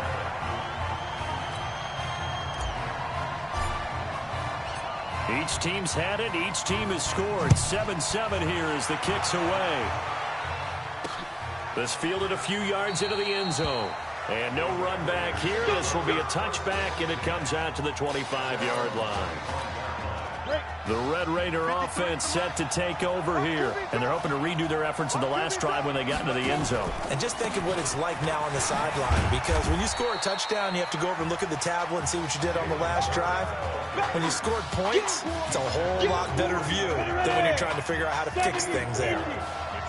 Each team's had it. Each team has scored. 7-7 here as the kick's away. This fielded a few yards into the end zone. And no run back here. This will be a touchback, and it comes out to the 25-yard line. The Red Raider offense set to take over here. And they're hoping to redo their efforts in the last drive when they got into the end zone. And just think of what it's like now on the sideline. Because when you score a touchdown, you have to go over and look at the tablet and see what you did on the last drive. When you scored points, it's a whole lot better view than when you're trying to figure out how to fix things there.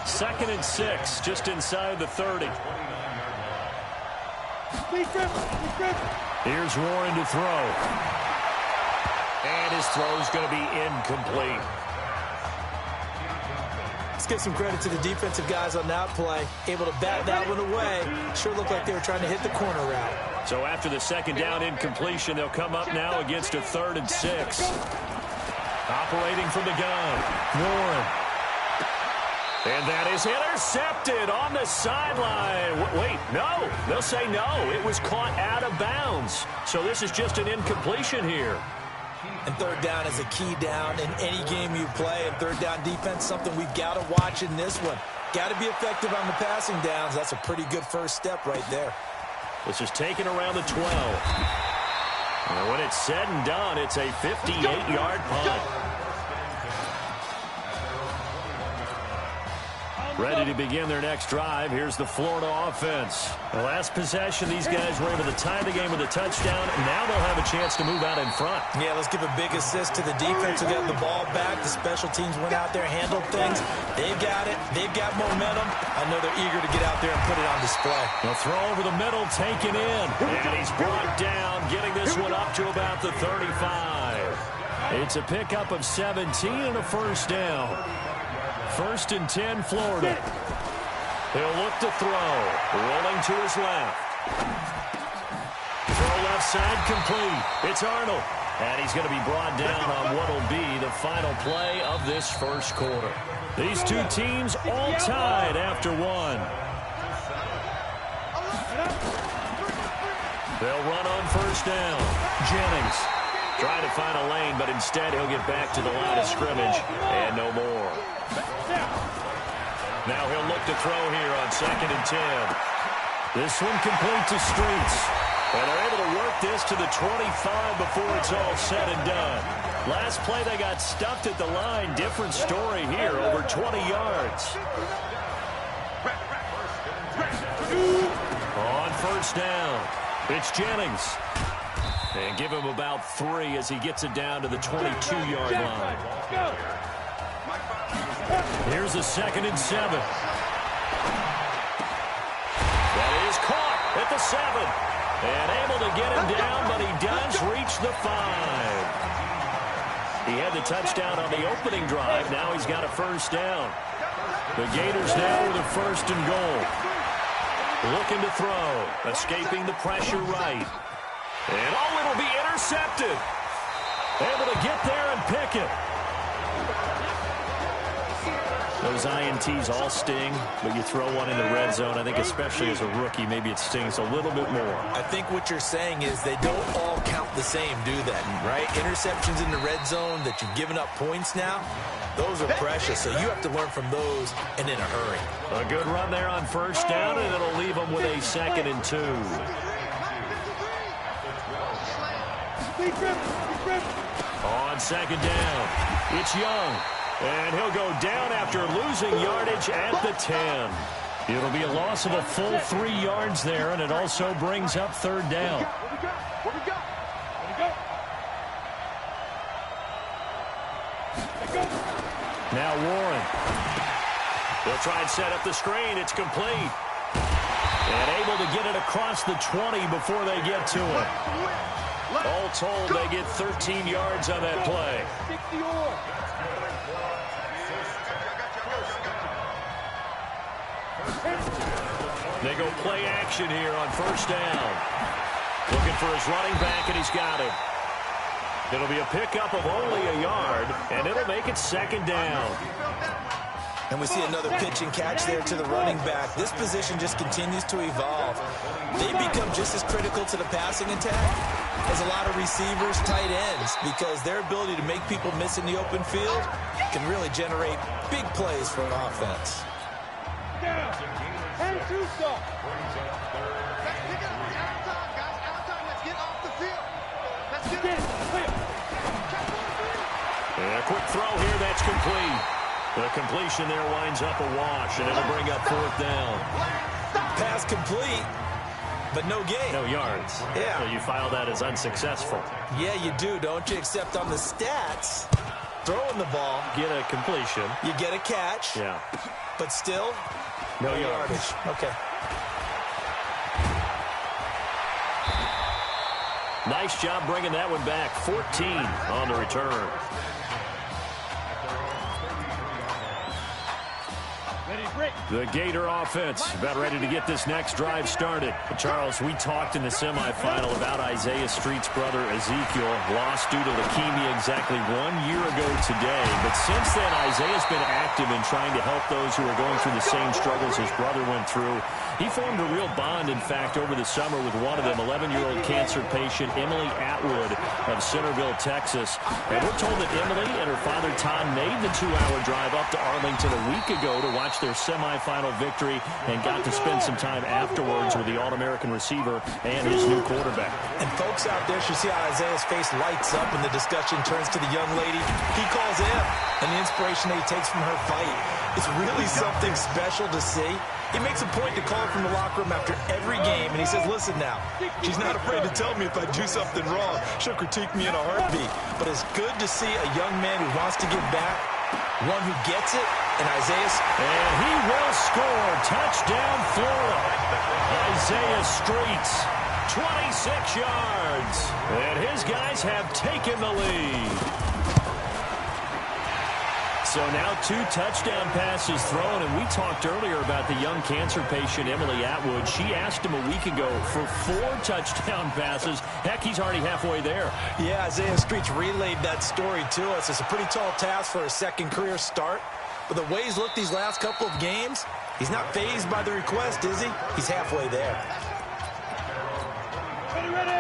2nd and 6, just inside the 30. Here's Warren to throw. And his throw is going to be incomplete. Let's give some credit to the defensive guys on that play. Able to bat that one away. Sure looked like they were trying to hit the corner route. So after the 2nd down incompletion, they'll come up now against a 3rd and 6. Operating from the gun, Warren. And that is intercepted on the sideline. Wait, no. They'll say no. It was caught out of bounds. So this is just an incompletion here. And 3rd down is a key down in any game you play. And 3rd down defense, something we've got to watch in this one. Got to be effective on the passing downs. That's a pretty good first step right there. This is taken around the 12. And when it's said and done, it's a 58-yard punt. Ready to begin their next drive. Here's the Florida offense. The last possession, these guys were able to tie the game with a touchdown. Now they'll have a chance to move out in front. Yeah, let's give a big assist to the defense who got the ball back. The special teams went out there, handled things. They've got it. They've got momentum. I know they're eager to get out there and put it on display. They'll throw over the middle, taken in. And he's brought down, getting this one up to about the 35. It's a pickup of 17 and a first down. 1st and 10, Florida. He'll look to throw. Rolling to his left. Throw left side complete. It's Arnold. And he's going to be brought down on what will be the final play of this first quarter. These two teams all tied after one. They'll run on first down. Jennings trying to find a lane, but instead he'll get back to the line of scrimmage and no more. Now he'll look to throw here on 2nd and 10. This one complete to Streets. And they're able to work this to the 25 before it's all said and done. Last play they got stuffed at the line. Different story here, over 20 yards. On first down, it's Jennings. And give him about 3 as he gets it down to the 22-yard line. Here's a 2nd and 7. That is caught at the 7. And able to get him down, but he does reach the 5. He had the touchdown on the opening drive. Now he's got a first down. The Gators now with a 1st and goal. Looking to throw. Escaping the pressure right. And it'll be intercepted. Able to get there and pick it. Those INTs all sting, but you throw one in the red zone. I think especially as a rookie, maybe it stings a little bit more. I think what you're saying is they don't all count the same, do they? Right? Interceptions in the red zone that you've given up points now, those are precious. So you have to learn from those and in a hurry. A good run there on first down, and it'll leave them with a 2nd and 2. On 2nd down, it's Young. And he'll go down after losing yardage at the 10. It'll be a loss of a full 3 yards there, and it also brings up 3rd down. Now Warren. They'll try and set up the screen. It's complete. And able to get it across the 20 before they get to it. All told, they get 13 yards on that play. They go play action here on first down. Looking for his running back, and he's got it. It'll be a pickup of only a yard, and it'll make it 2nd down. And we see another pitch and catch there to the running back. This position just continues to evolve. They become just as critical to the passing attack as a lot of receivers, tight ends, because their ability to make people miss in the open field can really generate big plays for an offense. And a quick throw here, that's complete. The completion there winds up a wash, and it'll bring up 4th down. Pass complete, but no gain. No yards. Yeah. So you file that as unsuccessful. Yeah, you do, don't you? Except on the stats, throwing the ball. Get a completion. You get a catch. Yeah. But still, no yardage. Okay. Nice job bringing that one back. 14 on the return. The Gator offense about ready to get this next drive started. Charles, we talked in the semifinal about Isaiah Street's brother Ezekiel, lost due to leukemia exactly 1 year ago today. But since then, Isaiah's been active in trying to help those who are going through the same struggles his brother went through. He formed a real bond, in fact, over the summer with one of them, 11-year-old cancer patient Emily Atwood of Centerville, Texas. And we're told that Emily and her father Todd made the 2-hour drive up to Arlington a week ago to watch their semifinal victory and got to spend some time afterwards with the All-American receiver and his new quarterback. And folks out there should see how Isaiah's face lights up when the discussion turns to the young lady. He calls in, and the inspiration that he takes from her fight is really something special to see. He makes a point to call her from the locker room after every game, and he says, listen now, she's not afraid to tell me if I do something wrong. She'll critique me in a heartbeat. But it's good to see a young man who wants to give back, one who gets it, and Isaiah. And he will score. Touchdown, Florida. Isaiah Streets, 26 yards. And his guys have taken the lead. So now 2 touchdown passes thrown, and we talked earlier about the young cancer patient, Emily Atwood. She asked him a week ago for 4 touchdown passes. Heck, he's already halfway there. Yeah, Isaiah Streets relayed that story to us. It's a pretty tall task for a second career start. But the way he's looked these last couple of games, he's not fazed by the request, is he? He's halfway there.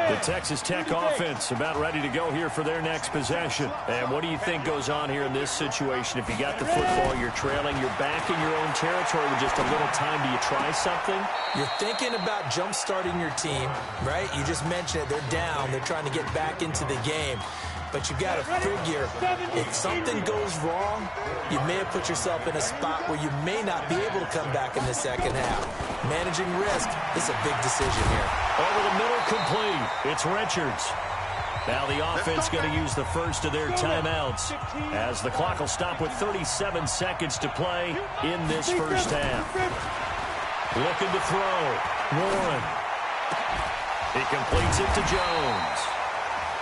The Texas Tech offense about ready to go here for their next possession. And what do you think goes on here in this situation? If you got the football, you're trailing, you're back in your own territory with just a little time. Do you try something? You're thinking about jump-starting your team, right? You just mentioned it. They're down. They're trying to get back into the game. But you got to figure, if something goes wrong, you may have put yourself in a spot where you may not be able to come back in the second half. Managing risk is a big decision here. Over the middle, complete. It's Richards. Now the offense going to use the first of their timeouts as the clock will stop with 37 seconds to play in this first half. Looking to throw. Warren. He completes it to Jones.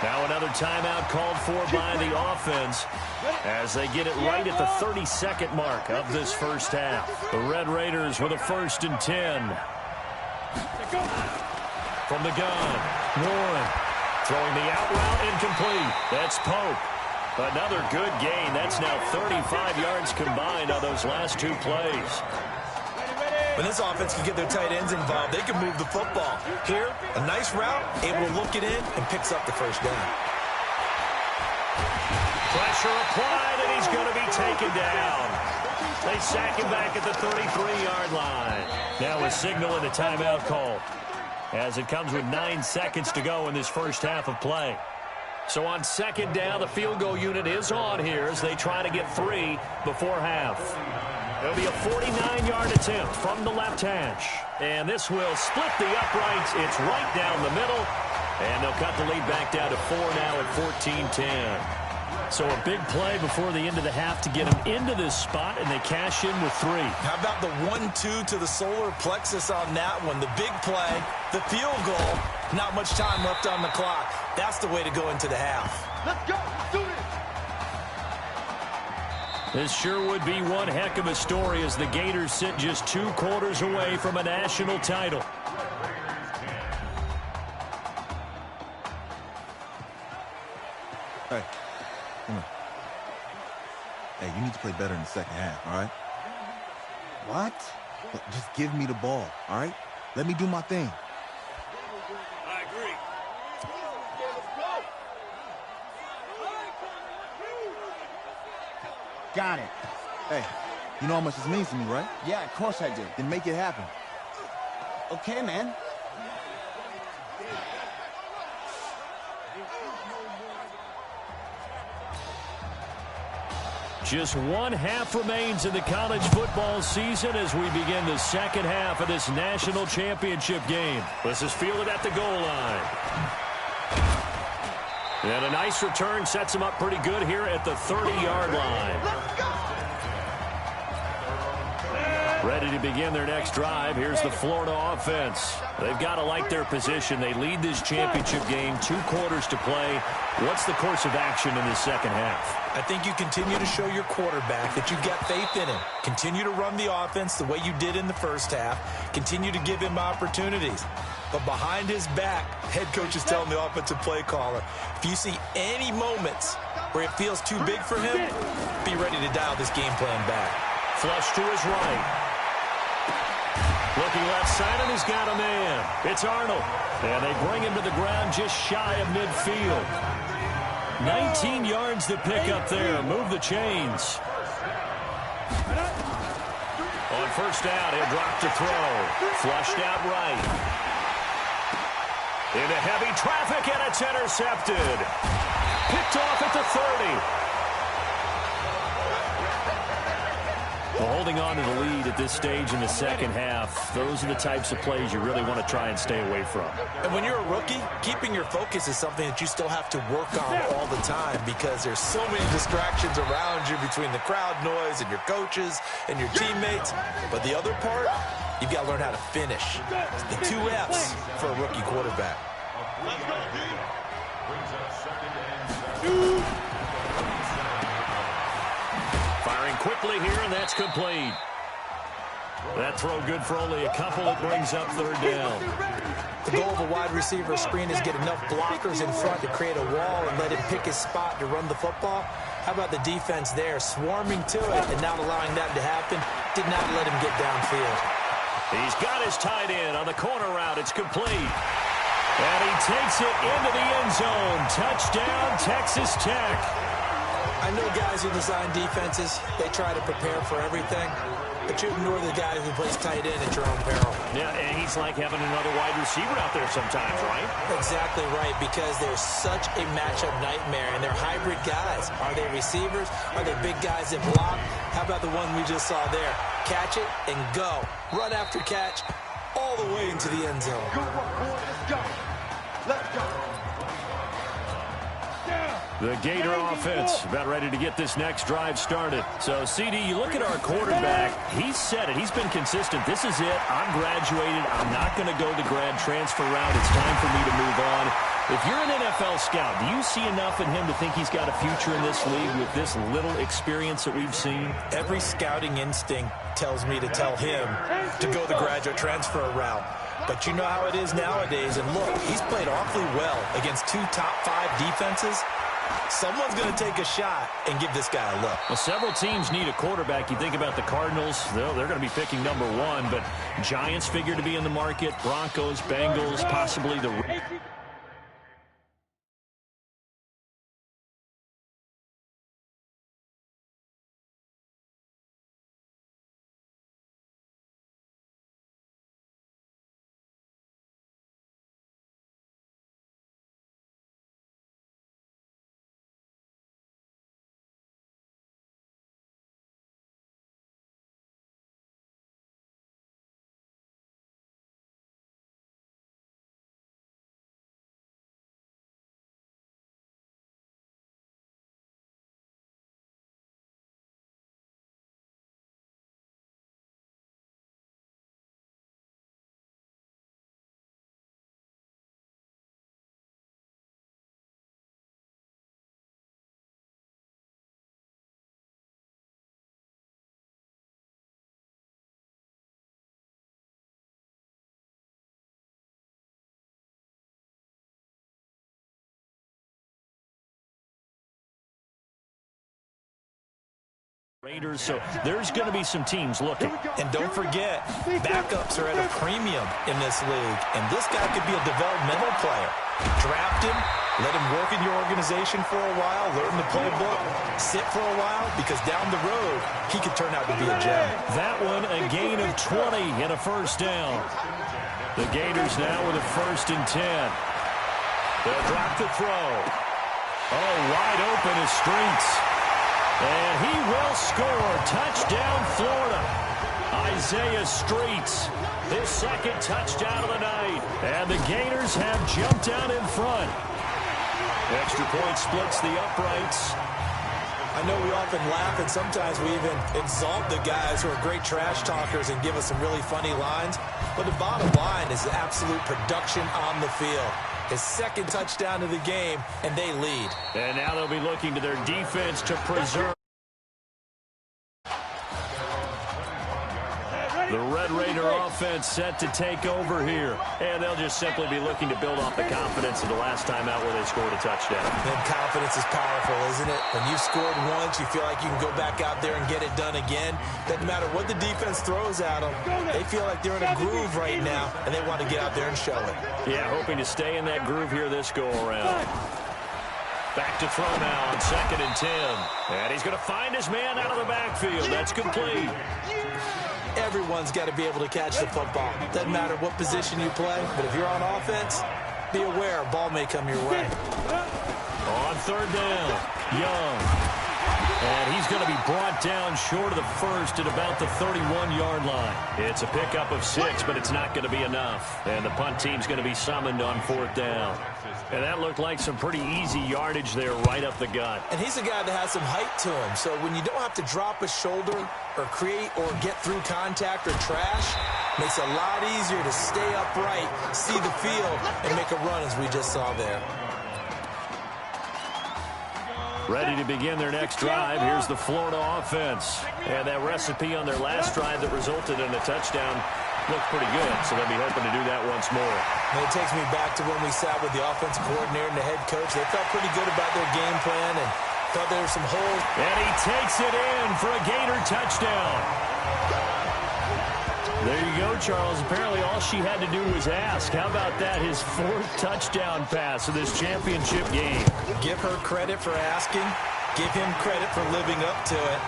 Now another timeout called for by the offense as they get it right at the 32nd mark of this first half. The Red Raiders with a 1st and 10. From the gun, Warren throwing the out route incomplete. That's Pope. Another good gain. That's now 35 yards combined on those last 2 plays. When this offense can get their tight ends involved, they can move the football. Here, a nice route, able to look it in, and picks up the first down. Pressure applied, and he's going to be taken down. They sack him back at the 33-yard line. Now a signal and a timeout call as it comes with 9 seconds to go in this first half of play. So on 2nd down, the field goal unit is on here as they try to get 3 before half. It'll be a 49-yard attempt from the left hash. And this will split the uprights. It's right down the middle. And they'll cut the lead back down to 4 now at 14-10. So a big play before the end of the half to get them into this spot, and they cash in with 3. How about the 1-2 to the solar plexus on that one? The big play, the field goal, not much time left on the clock. That's the way to go into the half. Let's go. Do this. This sure would be one heck of a story as the Gators sit just 2 quarters away from a national title. Hey, come on. Hey, you need to play better in the second half, all right? What? Look, just give me the ball, all right? Let me do my thing. I agree. Got it. Hey, you know how much this means to me, right? Yeah, of course I do. Then make it happen. Okay, man. Just one half remains in the college football season as we begin the second half of this national championship game. This is fielded at the goal line. And a nice return sets him up pretty good here at the 30-yard line. Ready to begin their next drive. Here's the Florida offense. They've got to like their position. They lead this championship game, 2 quarters to play. What's the course of action in the second half? I think you continue to show your quarterback that you've got faith in him. Continue to run the offense the way you did in the first half. Continue to give him opportunities. But behind his back, head coach is telling the offensive play caller, if you see any moments where it feels too big for him, be ready to dial this game plan back. Flush to his right. Looking left side, and he's got a man. It's Arnold. And they bring him to the ground just shy of midfield. 19 yards to pick up there. Move the chains. On first down, he'll drop to throw. Flushed out right. Into heavy traffic, and it's intercepted. Picked off at the 30. Well, holding on to the lead at this stage in the second half, those are the types of plays you really want to try and stay away from. And when you're a rookie, keeping your focus is something that you still have to work on all the time because there's so many distractions around you between the crowd noise and your coaches and your teammates. But the other part, you've got to learn how to finish. The 2 F's for a rookie quarterback. Firing quickly here, and that's complete. That throw good for only a couple. It brings up third down. The goal of a wide receiver screen is get enough blockers in front to create a wall and let him pick his spot to run the football. How about the defense there, swarming to it and not allowing that to happen? Did not let him get downfield. He's got his tight end on the corner route. It's complete. And he takes it into the end zone. Touchdown, Texas Tech. I know guys who design defenses, they try to prepare for everything, but you ignore the guy who plays tight end at your own peril. Yeah, and he's like having another wide receiver out there sometimes, right? Exactly right, because they're such a matchup nightmare, and they're hybrid guys. Are they receivers? Are they big guys that block? How about the one we just saw there? Catch it and go. Run after catch all the way into the end zone. Good work, boy. Let's go. Let's go. The Gator offense about ready to get this next drive started. So, CD, you look at our quarterback. He's said it. He's been consistent. This is it. I'm graduated. I'm not going to go the grad transfer route. It's time for me to move on. If you're an NFL scout, do you see enough in him to think he's got a future in this league with this little experience that we've seen? Every scouting instinct tells me to tell him to go the graduate transfer route. But you know how it is nowadays. And look, he's played awfully well against 2 top 5 defenses. Someone's going to take a shot and give this guy a look. Well, several teams need a quarterback. You think about the Cardinals, they're going to be picking number 1, but Giants figure to be in the market, Broncos, Bengals, possibly the... Raiders, so there's going to be some teams looking. And don't forget, backups are at a premium in this league, and this guy could be a developmental player. Draft him, let him work in your organization for a while, learn the playbook, sit for a while, because down the road, he could turn out to be a gem. That one, a gain of 20 and a first down. The Gators now with a 1st and 10. They'll drop the throw. Oh, wide open is Streets. And he will score. Touchdown, Florida. Isaiah Streets, his second touchdown of the night. And the Gators have jumped out in front. Extra point splits the uprights. I know we often laugh, and sometimes we even exalt the guys who are great trash talkers and give us some really funny lines. But the bottom line is the absolute production on the field. His second touchdown of the game, and they lead. And now they'll be looking to their defense to preserve. The Red Raider offense set to take over here. And they'll just simply be looking to build off the confidence of the last time out where they scored a touchdown. And confidence is powerful, isn't it? When you've scored once, you feel like you can go back out there and get it done again. Doesn't matter what the defense throws at them. They feel like they're in a groove right now, and they want to get out there and show it. Yeah, hoping to stay in that groove here this go-around. Back to throw now on 2nd and 10. And he's going to find his man out of the backfield. That's complete. Everyone's got to be able to catch the football. Doesn't matter what position you play, but if you're on offense, be aware a ball may come your way. On 3rd down, Young. And he's going to be brought down short of the first at about the 31-yard line. It's a pickup of 6, but it's not going to be enough. And the punt team's going to be summoned on 4th down. And that looked like some pretty easy yardage there right up the gut. And he's a guy that has some height to him. So when you don't have to drop a shoulder or create or get through contact or trash, makes it a lot easier to stay upright, see the field, and make a run as we just saw there. Ready to begin their next drive. Here's the Florida offense. And that recipe on their last drive that resulted in a touchdown looked pretty good, so they'll be hoping to do that once more. And it takes me back to when we sat with the offensive coordinator and the head coach. They felt pretty good about their game plan and thought there were some holes. And he takes it in for a Gator touchdown. There you go, Charles. Apparently all she had to do was ask. How about that? His 4th touchdown pass of this championship game. Give her credit for asking. Give him credit for living up to it.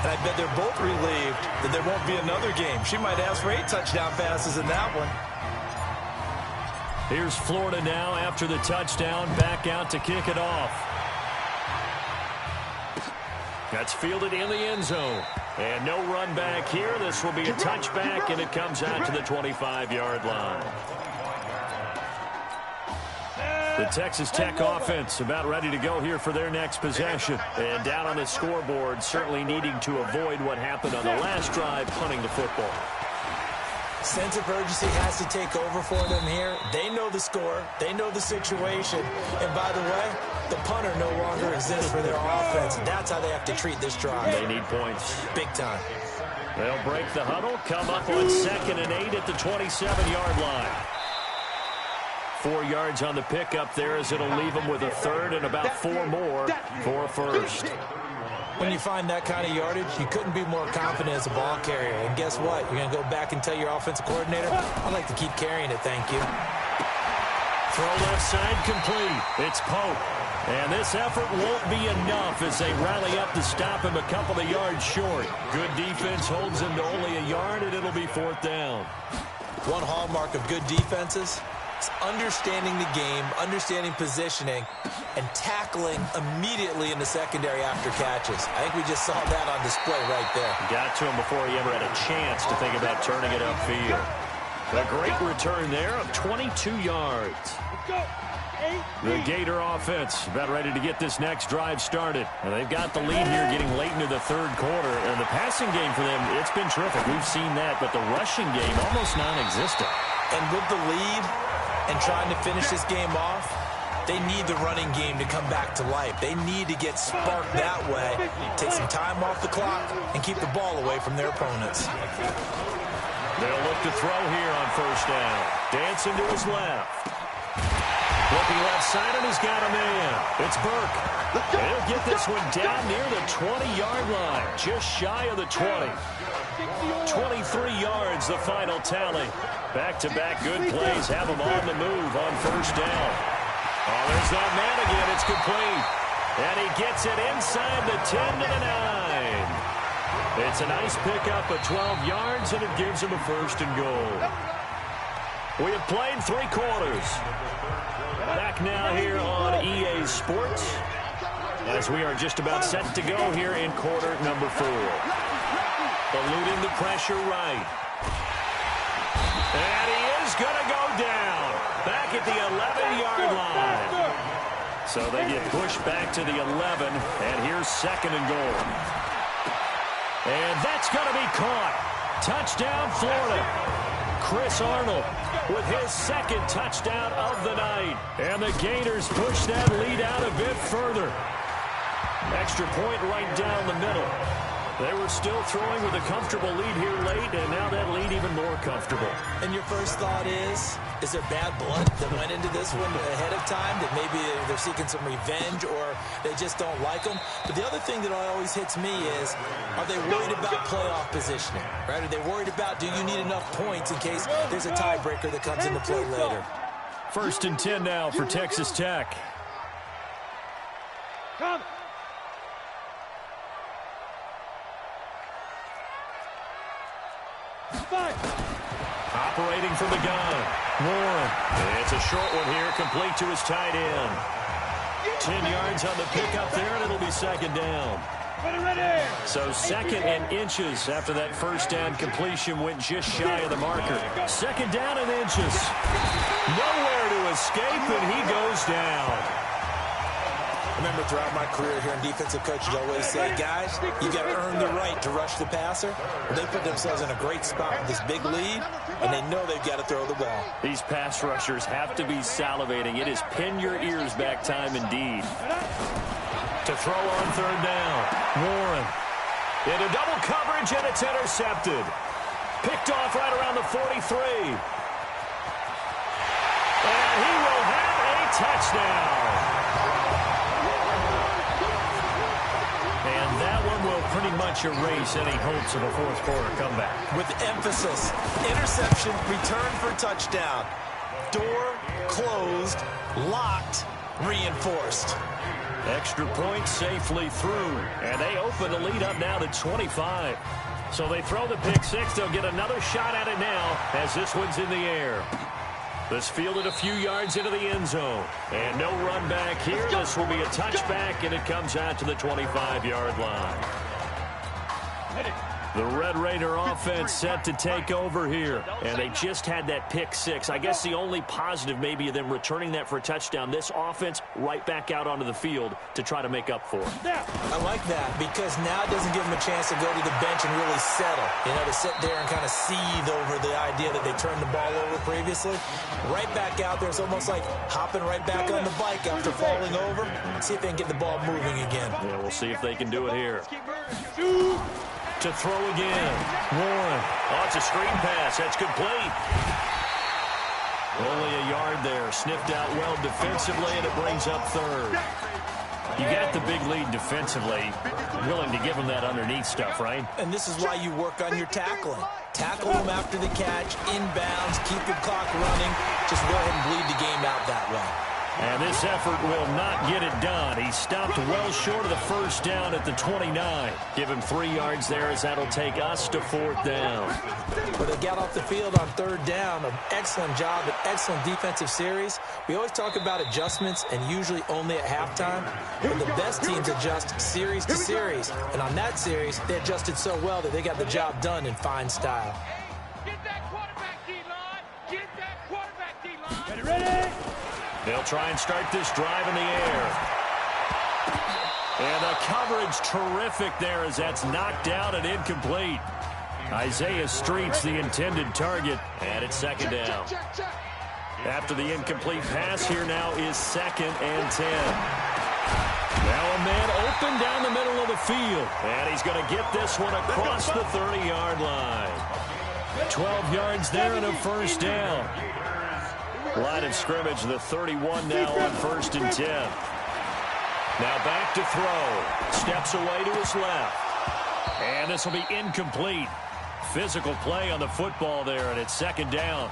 And I bet they're both relieved that there won't be another game. She might ask for 8 touchdown passes in that one. Here's Florida now after the touchdown. Back out to kick it off. That's fielded in the end zone. And no run back here. This will be a touchback, and it comes out to the 25-yard line. The Texas Tech offense about ready to go here for their next possession. And down on the scoreboard, certainly needing to avoid what happened on the last drive, punting the football. Sense of urgency has to take over for them here. They know the score. They know the situation. And by the way, the punter no longer exists for their offense. That's how they have to treat this drive. They need points. Big time. They'll break the huddle, come up on 2nd and 8 at the 27-yard line. 4 yards on the pickup there as it'll leave them with a 3rd and about 4 more for a 1st. When you find that kind of yardage, you couldn't be more confident as a ball carrier. And guess what? You're going to go back and tell your offensive coordinator, I'd like to keep carrying it, thank you. Throw left side complete. It's Pope. And this effort won't be enough as they rally up to stop him a couple of yards short. Good defense holds him to only a yard, and it'll be 4th down. One hallmark of good defenses is understanding the game, understanding positioning, and tackling immediately in the secondary after catches. I think we just saw that on display right there. Got to him before he ever had a chance to think about turning it upfield. A great return there of 22 yards. The Gator offense about ready to get this next drive started. And they've got the lead here getting late into the 3rd quarter. And the passing game for them, it's been terrific. We've seen that, but the rushing game almost non-existent. And with the lead and trying to finish this game off, they need the running game to come back to life. They need to get sparked that way, take some time off the clock, and keep the ball away from their opponents. They'll look to throw here on 1st down. Dancing to his left. Looking left side, and he's got a man. It's Burke. He'll get this one down near the 20-yard line, just shy of the 20. 23 yards, the final tally. Back-to-back good plays have him on the move on 1st down. Oh, there's that man again. It's complete. And he gets it inside the 10 to the 9. It's a nice pickup of 12 yards, and it gives him a 1st and goal. We have played 3 quarters. Back now here on EA Sports. as we are just about set to go here in quarter number 4. Eluding the pressure right. And he is going to go down. Back at the 11-yard line. So they get pushed back to the 11, and here's 2nd and goal. And that's going to be caught. Touchdown, Florida. Chris Arnold with his 2nd touchdown of the night. And the Gators push that lead out a bit further. Extra point right down the middle. They were still throwing with a comfortable lead here late, and now that lead even more comfortable. And your first thought is there bad blood that went into this one ahead of time, that maybe they're seeking some revenge or they just don't like them? But the other thing that always hits me is, are they worried about playoff positioning? Right? Are they worried about, do you need enough points in case there's a tiebreaker that comes into play later? 1st and 10 now for Texas Tech. Come. Operating from the gun, Warren. It's a short one here, complete to his tight end. 10 yards on the pickup there, and it'll be 2nd down. So 2nd and inches after that first down completion went just shy of the marker. 2nd down and inches. Nowhere to escape, and he goes down. I remember throughout my career here in defensive coaches always say, guys, you got to earn the right to rush the passer. Well, they put themselves in a great spot with this big lead, and they know they've got to throw the ball. These pass rushers have to be salivating. It is pin your ears back time indeed. To throw on 3rd down, Warren. Into double coverage, and it's intercepted. Picked off right around the 43. And he will have a touchdown. And that one will pretty much erase any hopes of a 4th quarter comeback. With emphasis, interception, return for touchdown. Door closed, locked, reinforced. Extra point safely through, and they open the lead up now to 25. So they throw the pick 6. They'll get another shot at it now as this one's in the air. This fielded a few yards into the end zone. And no run back here. This will be a touchback, and it comes out to the 25-yard line. The Red Raider offense set to take over here. And they just had that pick 6. I guess the only positive maybe of them returning that for a touchdown. This offense right back out onto the field to try to make up for it. I like that because now it doesn't give them a chance to go to the bench and really settle. You know, to sit there and kind of seethe over the idea that they turned the ball over previously. Right back out there. It's almost like hopping right back on the bike after falling over. See if they can get the ball moving again. Yeah, we'll see if they can do it here. To throw again. Warren. Oh, it's a screen pass. That's complete. Only a yard there. Sniffed out well defensively, and it brings up 3rd. You got the big lead defensively. Willing to give them that underneath stuff, right? And this is why you work on your tackling. Tackle them after the catch, inbounds, keep the clock running. Just go ahead and bleed the game out that way. And this effort will not get it done. He stopped well short of the first down at the 29. Give him 3 yards there as that'll take us to 4th down. But they got off the field on 3rd down. An excellent job, an excellent defensive series. We always talk about adjustments and usually only at halftime. But the best teams adjust series to series. And on that series, they adjusted so well that they got the job done in fine style. Get that quarterback, D-line. Get that quarterback, D-line. Ready? They'll try and start this drive in the air. And the coverage terrific there as that's knocked down and incomplete. Isaiah Street's the intended target, and it's 2nd down. After the incomplete pass, here now is 2nd and 10. Now a man open down the middle of the field, and he's going to get this one across the 30-yard line. 12 yards there and a 1st down. Line of scrimmage, the 31 now on 1st and 10. Now back to throw. Steps away to his left. And this will be incomplete. Physical play on the football there, and it's 2nd down.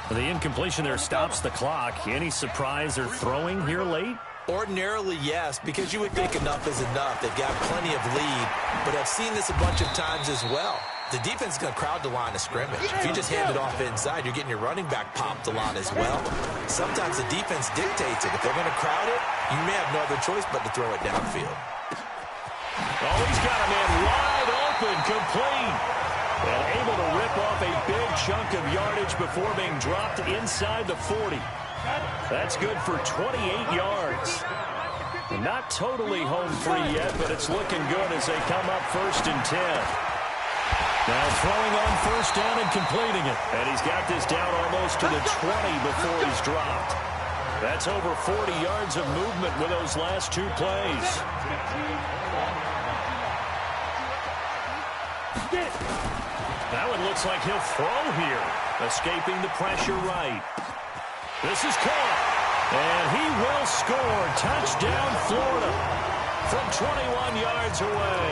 The incompletion there stops the clock. Any surprise they're throwing here late? Ordinarily, yes, because you would think enough is enough. They've got plenty of lead, but I've seen this a bunch of times as well. The defense is going to crowd the line of scrimmage. If you just hand it off inside, you're getting your running back popped a lot as well. Sometimes the defense dictates it. If they're going to crowd it, you may have no other choice but to throw it downfield. Oh, he's got a man wide open, complete. And able to rip off a big chunk of yardage before being dropped inside the 40. That's good for 28 yards. Not totally home free yet, but it's looking good as they come up 1st and 10. Now throwing on 1st down and completing it. And he's got this down almost to the 20 before he's dropped. That's over 40 yards of movement with those last 2 plays. Now it looks like he'll throw here. Escaping the pressure right. This is caught. And he will score. Touchdown, Florida. From 21 yards away.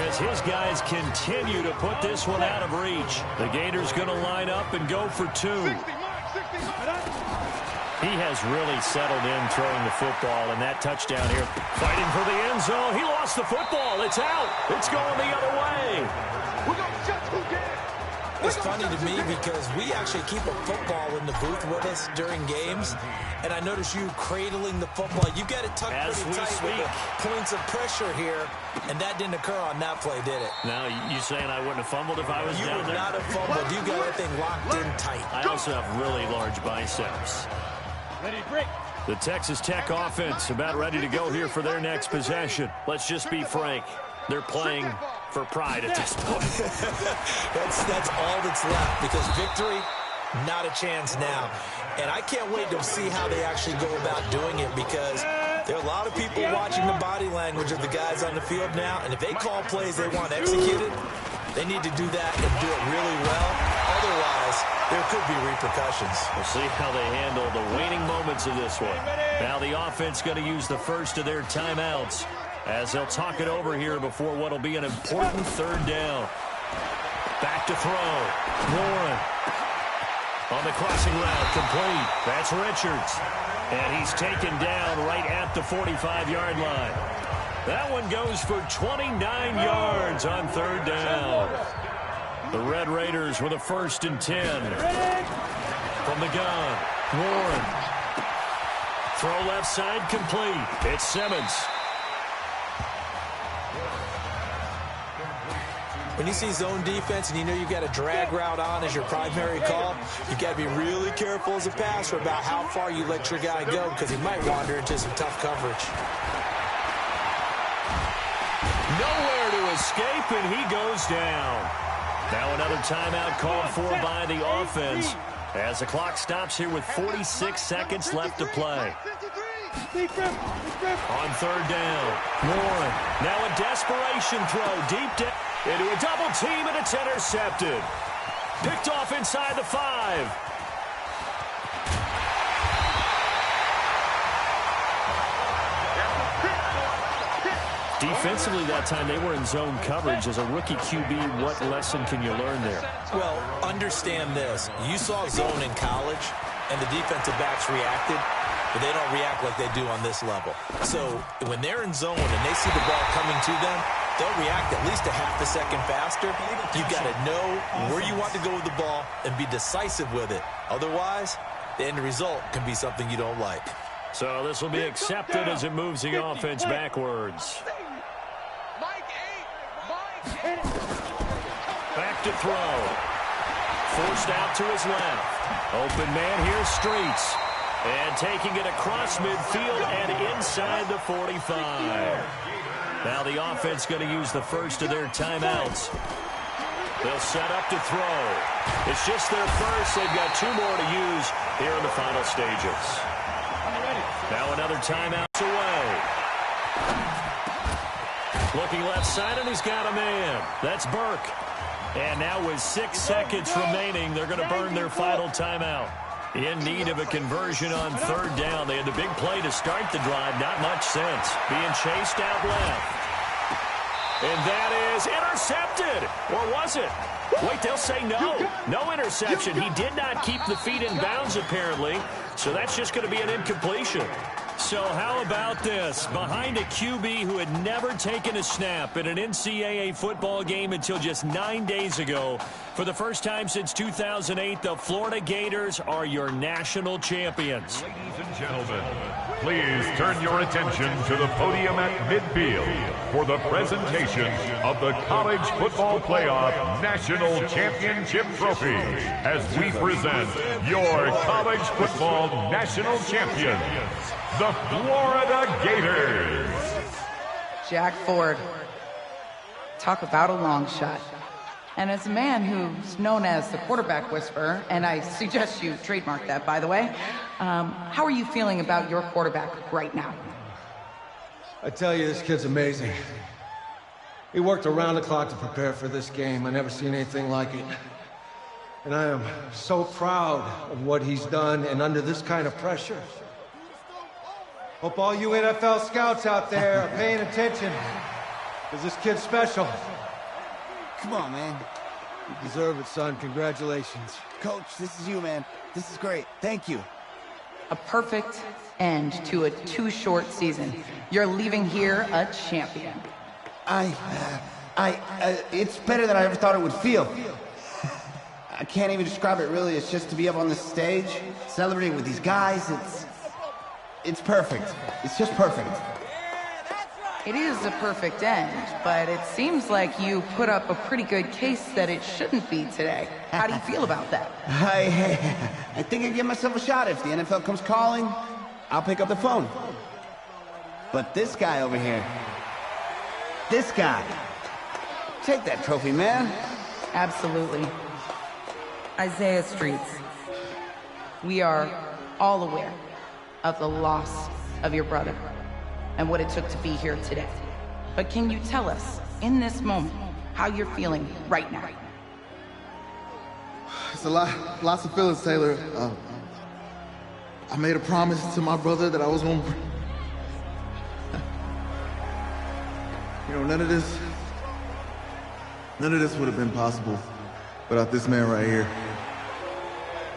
As his guys continue to put this one out of reach. The Gators going to line up and go for 2. He has really settled in throwing the football, and that touchdown here. Fighting for the end zone. He lost the football. It's out. It's going the other way. It's funny to me because we actually keep a football in the booth with us during games, and I notice you cradling the football. You got it tucked pretty tight with the points of pressure here, and that didn't occur on that play, did it? Now, you saying I wouldn't have fumbled if I was down there? You would not have fumbled. You got that thing locked in tight. I also have really large biceps. The Texas Tech offense about ready to go here for their next possession. Let's just be frank. They're playing for pride at this point. that's all that's left, because victory, not a chance now. And I can't wait to see how they actually go about doing it, because there are a lot of people watching the body language of the guys on the field now, and if they call plays they want executed, they need to do that and do it really well. Otherwise, there could be repercussions. We'll see how they handle the waning moments of this one. Now the offense going to use the first of their timeouts as they'll talk it over here before what will be an important 3rd down. Back to throw. Warren on the crossing route, complete. That's Richards. And he's taken down right at the 45-yard line. That one goes for 29 yards on 3rd down. The Red Raiders with a 1st and 10. From the gun, Warren. Throw left side, complete. It's Simmons. When you see zone defense and you know you've got a drag route on as your primary call, you've got to be really careful as a passer about how far you let your guy go, because he might wander into some tough coverage. Nowhere to escape, and he goes down. Now another timeout called for by the offense as the clock stops here with 46 seconds left to play. On 3rd down, Warren. Now a desperation throw deep down into a double team, and it's intercepted. Picked off inside the 5. Defensively that time, they were in zone coverage. As a rookie QB, what lesson can you learn there? Well, understand this. You saw zone in college, and the defensive backs reacted, but they don't react like they do on this level. So when they're in zone and they see the ball coming to them, they'll react at least a half a second faster. You've got to know where you want to go with the ball and be decisive with it. Otherwise, the end result can be something you don't like. So this will be accepted as it moves the offense backwards. Back to throw. Forced out to his left. Open man here, Streets. And taking it across midfield and inside the 45. Now the offense going to use the first of their timeouts. They'll set up to throw. It's just their first. They've got 2 more to use here in the final stages. Now another timeout away. Looking left side, and he's got a man. That's Burke. And now with 6 seconds remaining, they're going to burn their final timeout. In need of a conversion on 3rd down. They had the big play to start the drive. Not much sense. Being chased out left. And that is intercepted. Or was it? Wait, they'll say no. No interception. He did not keep the feet in bounds, apparently. So that's just going to be an incompletion. So how about this? Behind a QB who had never taken a snap in an NCAA football game until just 9 days ago, for the first time since 2008, the Florida Gators are your national champions. Ladies and gentlemen, please turn your attention to the podium at midfield for the presentation of the College Football Playoff National Championship Trophy as we present your college football national champions, the Florida Gators. Jack Ford. Talk about a long shot. And as a man who's known as the quarterback whisperer, and I suggest you trademark that, by the way, how are you feeling about your quarterback right now? I tell you, this kid's amazing. He worked around the clock to prepare for this game. I never seen anything like it. And I am so proud of what he's done, and under this kind of pressure. Hope all you NFL scouts out there are paying attention, because this kid's special. Come on, man. You deserve it, son. Congratulations. Coach, this is you, man. This is great. Thank you. A perfect end to a too-short season. You're leaving here a champion. It's better than I ever thought it would feel. I can't even describe it, really. It's just to be up on this stage, celebrating with these guys. It's perfect. It's just perfect. It is a perfect end, but it seems like you put up a pretty good case that it shouldn't be today. How do you feel about that? I think I give myself a shot. If the NFL comes calling, I'll pick up the phone. But this guy over here, this guy, take that trophy, man. Absolutely. Isaiah Streets, we are all aware of the loss of your brother and what it took to be here today. But can you tell us, in this moment, how you're feeling right now? It's lots of feelings, Taylor. I made a promise to my brother that I was going to... none of this would have been possible without this man right here.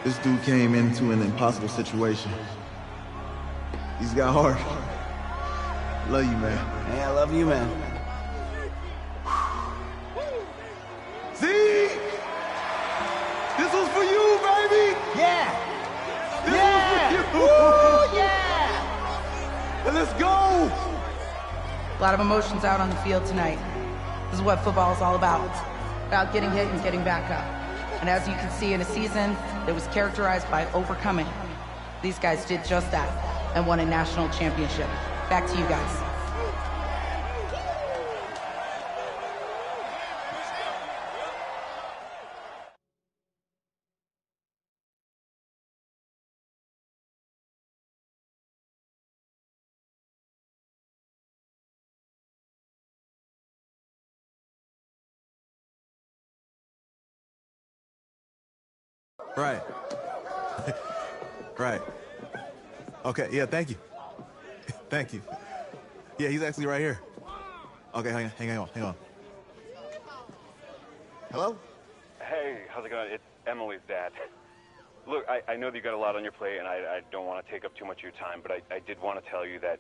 This dude came into an impossible situation. He's got heart. Love you, man. Hey, I love you, man. See? This was for you, baby! Yeah! This yeah! was for you! Woo, yeah! And let's go! A lot of emotions out on the field tonight. This is what football is all about getting hit and getting back up. And as you can see, in a season that was characterized by overcoming, these guys did just that and won a national championship. Back to you guys. Right. Right. Okay, yeah, thank you. Thank you. Yeah, he's actually right here. Okay, hang on. Hello? Hey, how's it going? It's Emily's dad. Look, I know that you got a lot on your plate, and I don't want to take up too much of your time, but I did want to tell you that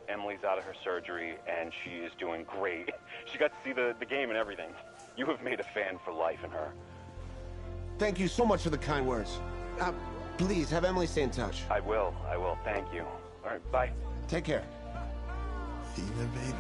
Emily's out of her surgery, and she is doing great. She got to see the game and everything. You have made a fan for life in her. Thank you so much for the kind words. Please, have Emily stay in touch. I will. Thank you. All right, bye. Take care. Even, baby.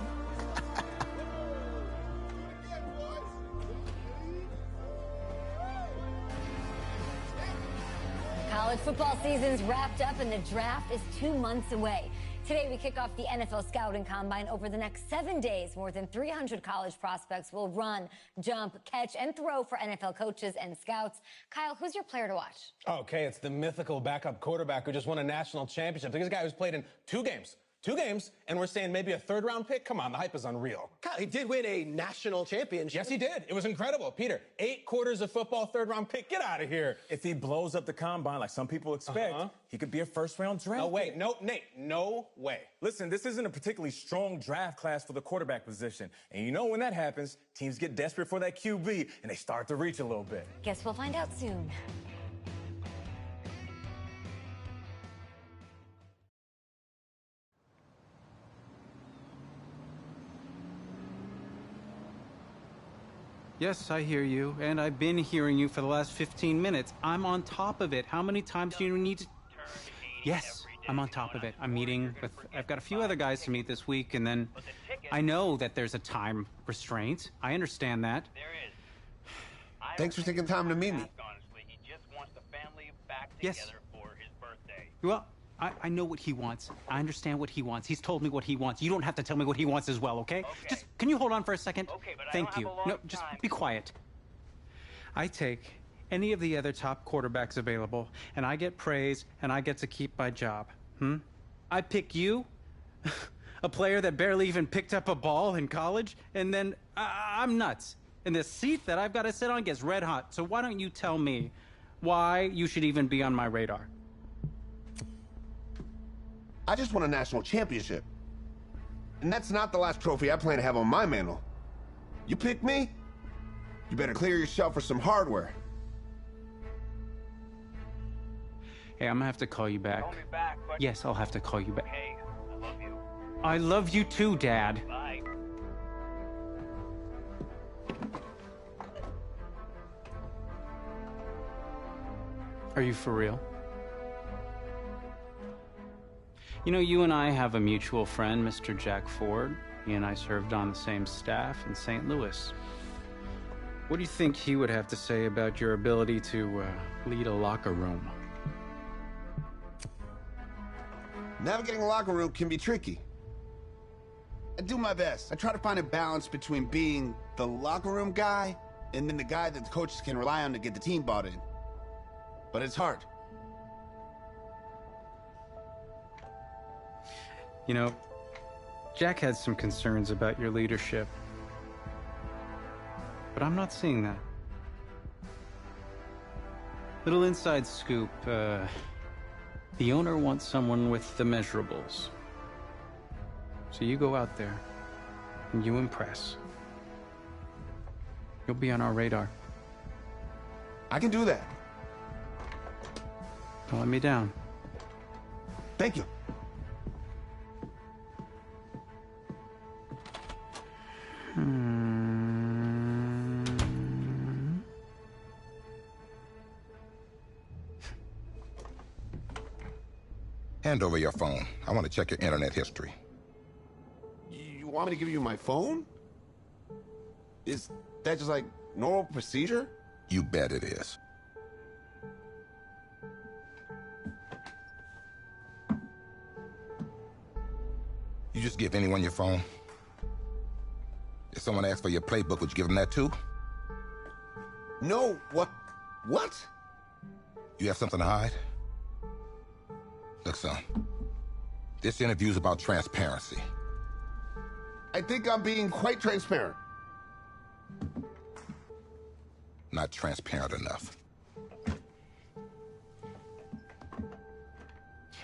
College football season's wrapped up and the draft is 2 months away. Today, we kick off the NFL Scouting Combine. Over the next 7 days, more than 300 college prospects will run, jump, catch, and throw for NFL coaches and scouts. Kyle, who's your player to watch? Okay, it's the mythical backup quarterback who just won a national championship. This guy who's played in 2 games, and we're saying maybe a third-round pick? Come on, the hype is unreal. Kyle, he did win a national championship. Yes, he did. It was incredible. Peter, 8 quarters of football, third-round pick. Get out of here. If he blows up the combine like some people expect, he could be a first-round draft No way. pick. No, Nate, no way. Listen, this isn't a particularly strong draft class for the quarterback position. And you know when that happens, teams get desperate for that QB, and they start to reach a little bit. Guess we'll find out soon. Yes, I hear you, and I've been hearing you for the last 15 minutes. I'm on top of it. How many times do you need to... Yes, I'm on top of it. I'm meeting with... I've got a few other guys to meet this week, and then I know that there's a time restraint. I understand that. Thanks for taking time to meet me. Yes. Well, I know what he wants. I understand what he wants. He's told me what he wants. You don't have to tell me what he wants as well, okay? Just, can you hold on for a second? Okay, but Thank you. No, just be quiet. I take any of the other top quarterbacks available, and I get praise, and I get to keep my job. I pick you, a player that barely even picked up a ball in college, and then I'm nuts. And the seat that I've got to sit on gets red hot. So why don't you tell me why you should even be on my radar? I just won a national championship. And that's not the last trophy I plan to have on my mantle. You pick me, you better clear your shelf for some hardware. Hey, I'm gonna have to call you back. Call me back, but... Yes, I'll have to call you back. Hey, I love you. I love you too, Dad. Bye. Are you for real? You know, you and I have a mutual friend, Mr. Jack Ford. He and I served on the same staff in St. Louis. What do you think he would have to say about your ability to lead a locker room? Navigating a locker room can be tricky. I do my best. I try to find a balance between being the locker room guy and then the guy that the coaches can rely on to get the team bought in. But it's hard. You know, Jack had some concerns about your leadership. But I'm not seeing that. Little inside scoop, the owner wants someone with the measurables. So you go out there, and you impress. You'll be on our radar. I can do that. Don't let me down. Thank you. Hand over your phone. I want to check your internet history. You want me to give you my phone? Is that just like normal procedure? You bet it is. You just give anyone your phone? If someone asks for your playbook, would you give them that too? No, what? What? You have something to hide? Look, son, this interview's about transparency. I think I'm being quite transparent. Not transparent enough.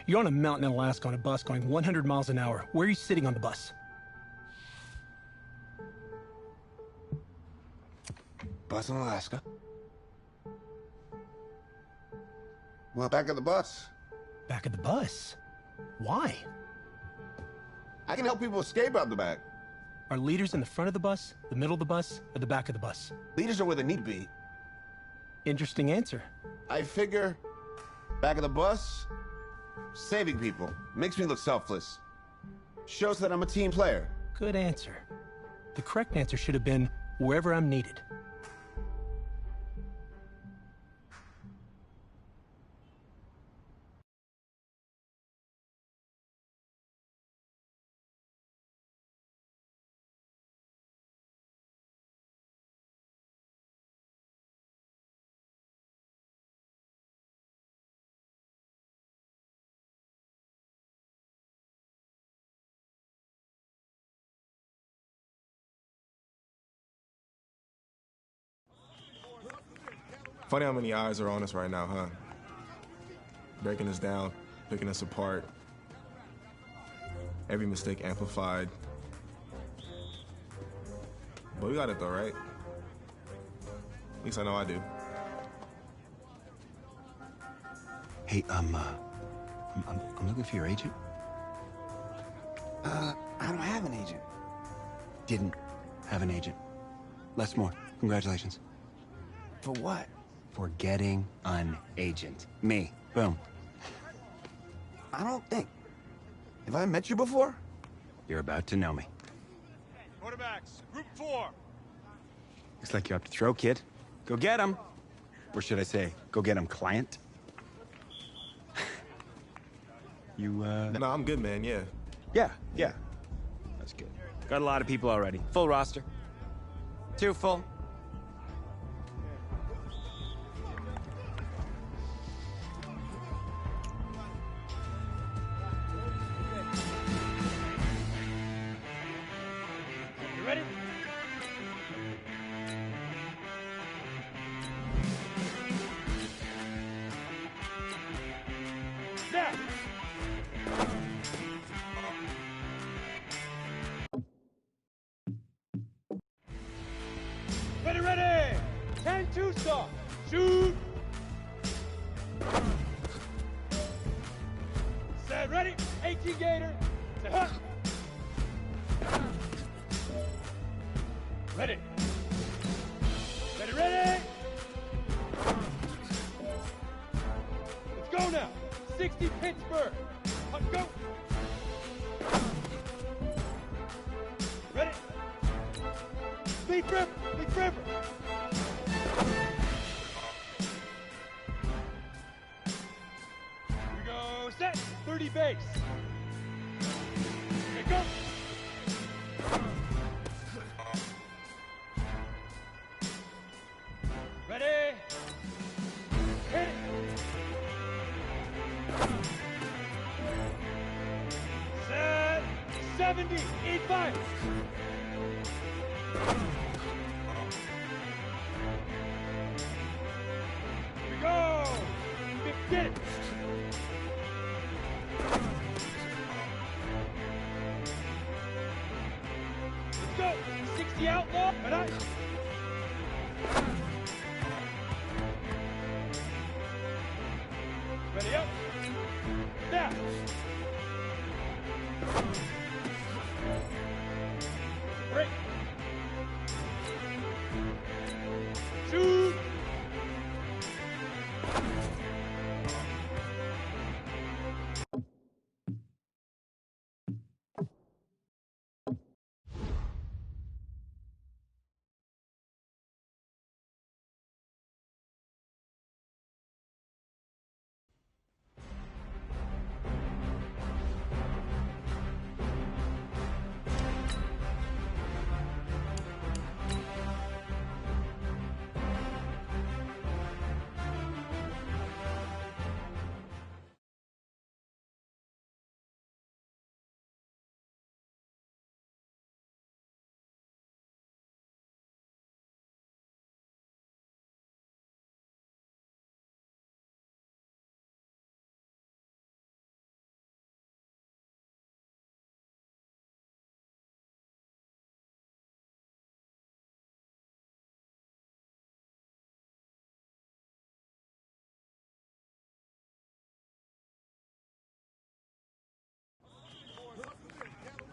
You're on a mountain in Alaska on a bus going 100 miles an hour. Where are you sitting on the bus? Bus in Alaska. Well, back of the bus. Back of the bus? Why? I can help people escape out the back. Are leaders in the front of the bus, the middle of the bus, or the back of the bus? Leaders are where they need to be. Interesting answer. I figure back of the bus, saving people. Makes me look selfless. Shows that I'm a team player. Good answer. The correct answer should have been wherever I'm needed. Funny how many eyes are on us right now, huh? Breaking us down, picking us apart. Every mistake amplified. But we got it though, right? At least I know I do. Hey, I'm looking for your agent. I don't have an agent. Didn't have an agent. Less more. Congratulations. For what? For getting an agent. Me. Boom. I don't think. Have I met you before? You're about to know me. Quarterbacks, group 4. Looks like you're up to throw, kid. Go get him. Or should I say, go get him, client? You, No, I'm good, man, yeah. Yeah. That's good. Got a lot of people already. Full roster. 2 full. You ready? Now. Ready. 10-2 stop. Shoot. Set, ready. 18 Gator. Set, huh. Ready. Ready. Let's go now. 60 Pittsburgh. Let's go. Ready. Leaf River. Here we go. Set. 30 base. Okay, go. Ready. Hit it. Set. 70. 85. Here we go. Get it. Let's go. 60 outlaw. Ready. Ready up. Now. Break. Shoot.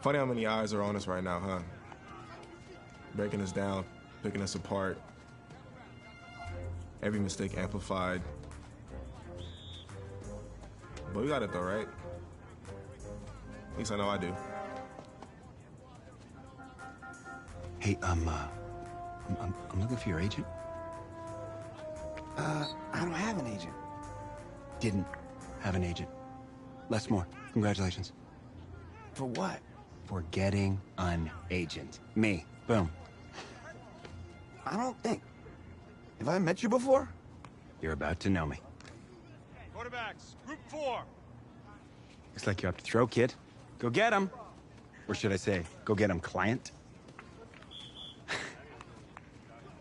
Funny how many eyes are on us right now, huh? Breaking us down, picking us apart. Every mistake amplified. But we got it though, right? At least I know I do. Hey, I'm looking for your agent. I don't have an agent. Didn't have an agent. Les Moore, congratulations. For what? For getting an agent. Me. Boom. I don't think. Have I met you before? You're about to know me. Quarterbacks, group 4. Looks like you're up to throw, kid. Go get him. Or should I say, go get him, client?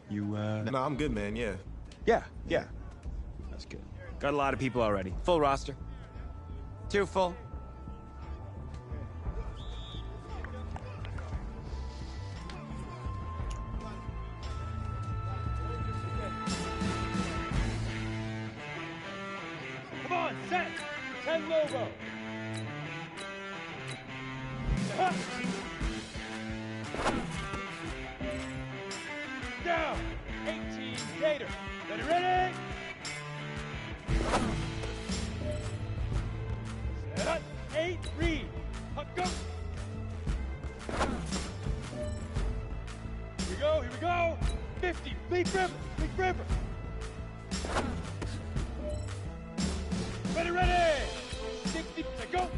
You, No, I'm good, man, yeah. Yeah. That's good. Got a lot of people already. Full roster. 2 full. Come on, set. 10 logo. Down. 18 Gator. Ready? Set up. 8 read. Puck go. Here we go. 50. Bleak River. Ready. 60. Go.